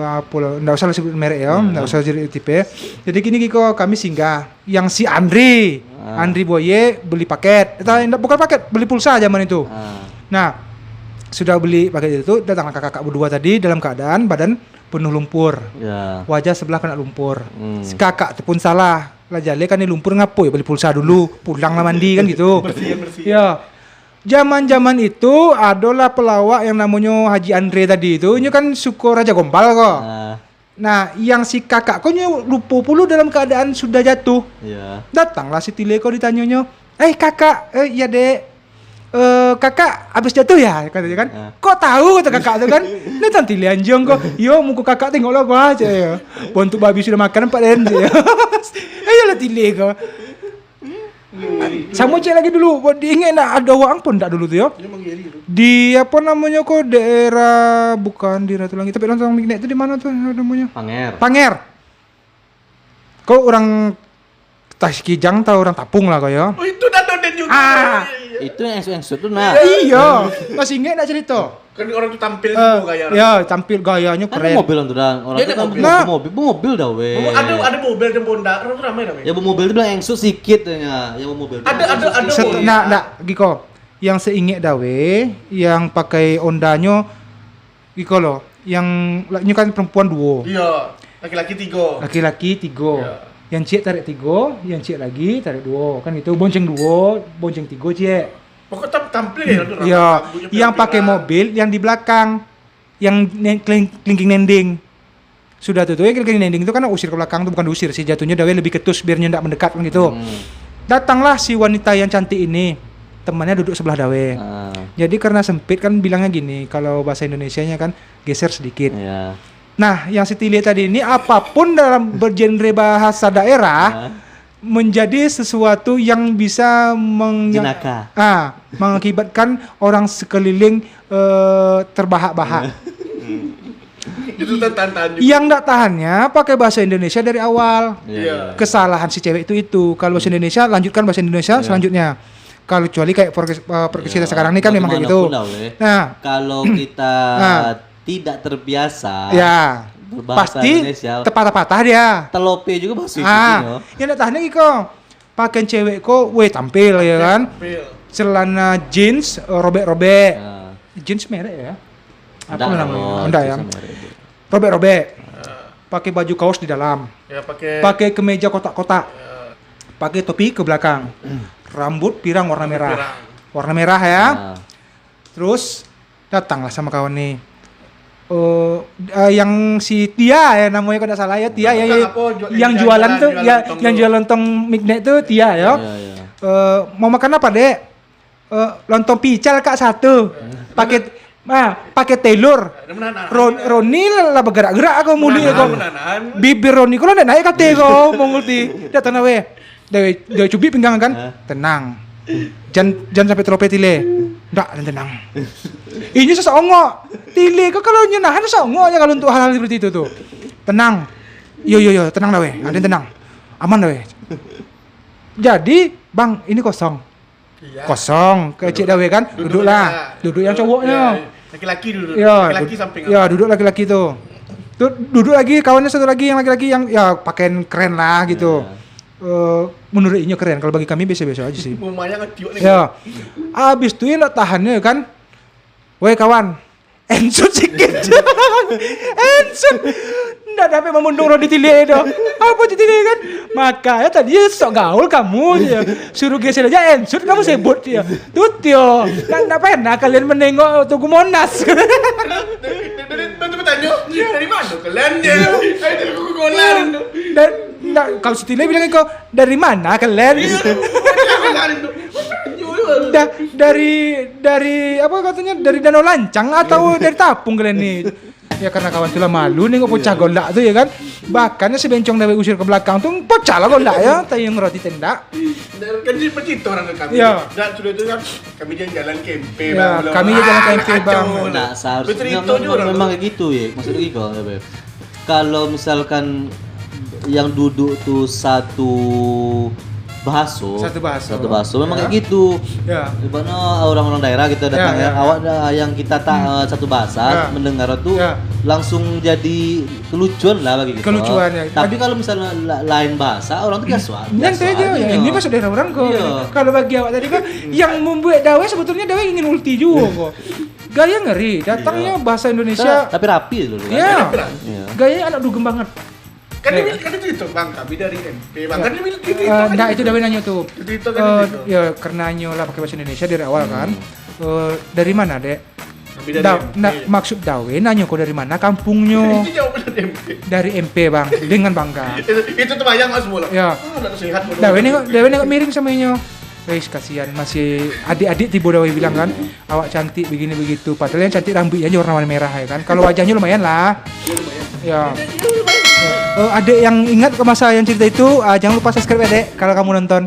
apa lah, enggak usah sebut merek ya, enggak usah jadi tipe. Jadi gini Kiko, kami singgah yang si Andri Boye beli paket. Bukan paket, beli pulsa zaman itu. Nah, sudah beli paket itu, datang kakak-kakak berdua tadi dalam keadaan badan penuh lumpur. Ya. Wajah sebelah kena lumpur. Si kakak itu pun salah. Lah jale kan ini lumpur ngapo ya beli pulsa dulu, pulang lah mandi kan gitu. Bersih. Ya. Zaman-zaman itu adalah pelawak yang namanya Haji Andre tadi itu, ini kan suku Raja Gombal kok. Nah, yang si kakak kok lupa puluh dalam keadaan sudah jatuh. Iya. Datanglah si Tile kok ditanyanya, kakak, iya dek, kakak habis jatuh ya, katanya kan. Kok tahu kata kakak tuh kan? Nah nanti lianjong kok. Yo muka kakak tengoklah gua aja ya. Untuk babi sudah makan Pak Den ya. Ayolah Tile kok. Sama cek lagi dulu, diingat nak ada orang pun tak dulu tuh ya. Ini memang iri tuh. Di apa namanya kok daerah bukan di Ratu Langit tapi Ratu Langit itu di mana tuh namanya? Panger. Kok orang Tasikijang atau orang Tapung lah kok ya. Oh, itu Dan juga. Itu yang tuh nah. Iya, masih ingat nak cerita? Kan orang tuh tampil semua gaya. Ya, tampil gayanya Kan keren. mobil tuh dan orang Dia itu ada kan mobil. mobil dah weh. Ada mobil dan Honda. Orang tuh ramai namanya. Ya mobil itu bilang engsut sedikit ya. Yang mobil. Ada Nah, Giko. yang seingek dawe, yang pakai ondanyo iko lo, yang laknya kan perempuan duo. Iya, laki-laki 3. Laki-laki 3. Iya. Yang cik tarik 3, yang cik lagi tarik 2. Kan itu bonceng 2, bonceng 3 cik. Pokoknya tampil ya. Iya, yang pakai mobil yang di belakang, yang kelingking nending. Sudah tuh yang kelingking nending itu kan usir ke belakang tuh, bukan diusir sih, jatuhnya dawe lebih ketus biar ndak mendekat kan gitu. Datanglah si wanita yang cantik ini, temannya duduk sebelah dawe. Jadi karena sempit kan bilangnya gini, kalau bahasa Indonesianya kan geser sedikit. Iya. Nah, yang Siti lihat tadi ini apapun dalam bergenre bahasa daerah menjadi sesuatu yang bisa Jenaka. mengakibatkan orang sekeliling terbahak-bahak. Itu tantangan juga. Yang nggak tahannya pakai bahasa Indonesia dari awal. Iya. Kesalahan si cewek itu. Kalau bahasa Indonesia lanjutkan bahasa Indonesia selanjutnya. Kalau kecuali kayak podcast kita sekarang ini kan memang kayak gitu. Nah, kalau kita tidak terbiasa berbahasa pasti Indonesia, patah-patah dia. telope juga bahasa itu. Yang nggak tahannya iko. Pakai cewek kok, tampil ya kan. Celana jeans robek-robek. Jeans merek ya. Apa namanya? Enggak ya. Robek-robek. Pakai baju kaos di dalam. Ya, pakai kemeja kotak-kotak. Pakai topi ke belakang. Rambut pirang warna merah. Warna merah ya. Terus datanglah sama kawan nih. Yang si Tia ya namanya kalau tidak salah ya, Tia ya, yang jualan tuh ya, yang jual lontong mignet tuh Tia ya. Mau makan apa, Dek? Lontong pical Kak 1. Pakai telur. Roni lah bergerak-gerak aku muli aku. Bibir Roni kalau ndak naik kate kau mau ngerti. Datang nawe. Dia cubit pinggang kan. Tenang. Jangan sampai terope tile. Ndak, tenang. Ini sesongok. Tile kau kalau nyenahan sesongok ya kalau untuk hal-hal seperti itu tuh. Tenang. Yo, tenang nawe. Ada tenang. Aman nawe. Jadi, Bang, ini kosong. Kosong. Kecil dawe kan. Duduklah. Duduk yang cowoknya. Laki-laki duduk. Laki-laki samping. Ya, duduk laki-laki tuh. Duduk lagi kawannya satu lagi yang laki-laki yang ya pakaian keren lah gitu. Menurut Inyo keren, kalau bagi kami biasa-biasa aja sih. Lumayan ngetiuk nih. Ya. Abis itu nak tahannya kan. Woi kawan, ensut sikit. Ensut. Nggak dapat memundung rodi tilik itu. Apa tilik kan? Makanya tadi sok gaul kamu ya. Suruh geser aja ensut kamu sebut ya. Tutio. Nggak pernah kalian menengok Tugu Monas. Bantu bertanya, dari mana kalian ya? Dari Tugu Monas. Kalau Sitile bilang kok dari mana kalian? Dari apa katanya dari Danau Lancang atau dari Tapung kalian nih? Ya karena kawan tuh lah malu nih pecah golak tuh ya kan. Bahkan si bencong dari usir ke belakang tuh pecah lah golak ya, tayang roti tendak. Kan di pecinta orang kami. Ya. Dan sudah itu kan kami jalan kempe ya, bang. Kami jalan kempe bang. Nah, seharusnya memang kayak gitu ya. Maksudnya gitu ya, Beb. Kalau misalkan yang duduk tuh satu bahaso memang kayak gitu. Ya. Ibaratnya orang-orang daerah gitu datang ya. Awak yang kita satu bahasa mendengar tuh langsung jadi kelucuan lah bagi kita. Kelucuan ya. Tapi kalau misalnya lain bahasa orang tuh biasa. Yang aja ya. Ini masuk daerah orang kok. Kalau bagi awak tadi kan yang membuat dawe sebetulnya dawe ingin ulti juga kok. Gaya ngeri, datangnya bahasa Indonesia. Tapi rapi dulu kan. Iya. Gaya anak dugem banget. Kan itu bang, kami dari MP bang. Kan itu. Nah itu Dawe nanya tuh. Itu kan itu. Ya karena nyo lah pakai bahasa Indonesia dari awal kan. Dari mana Dek? Kami dari MP. Maksud Dawe nanya kok dari mana kampungnya? Itu jauh dari MP. Dari MP bang, dengan bangga. Itu tuh bayang mas mula. Ya. Sehat. Dawe nengok miring sama inyo. Guys kasihan masih adik-adik tiba Dawe bilang kan, awak cantik begini begitu. Padahal yang cantik rambutnya aja warna merah ya kan. Kalau wajahnya lumayan lah. Ya. Adek yang ingat ke masa yang cerita itu, jangan lupa subscribe ya Dek kalau kamu nonton.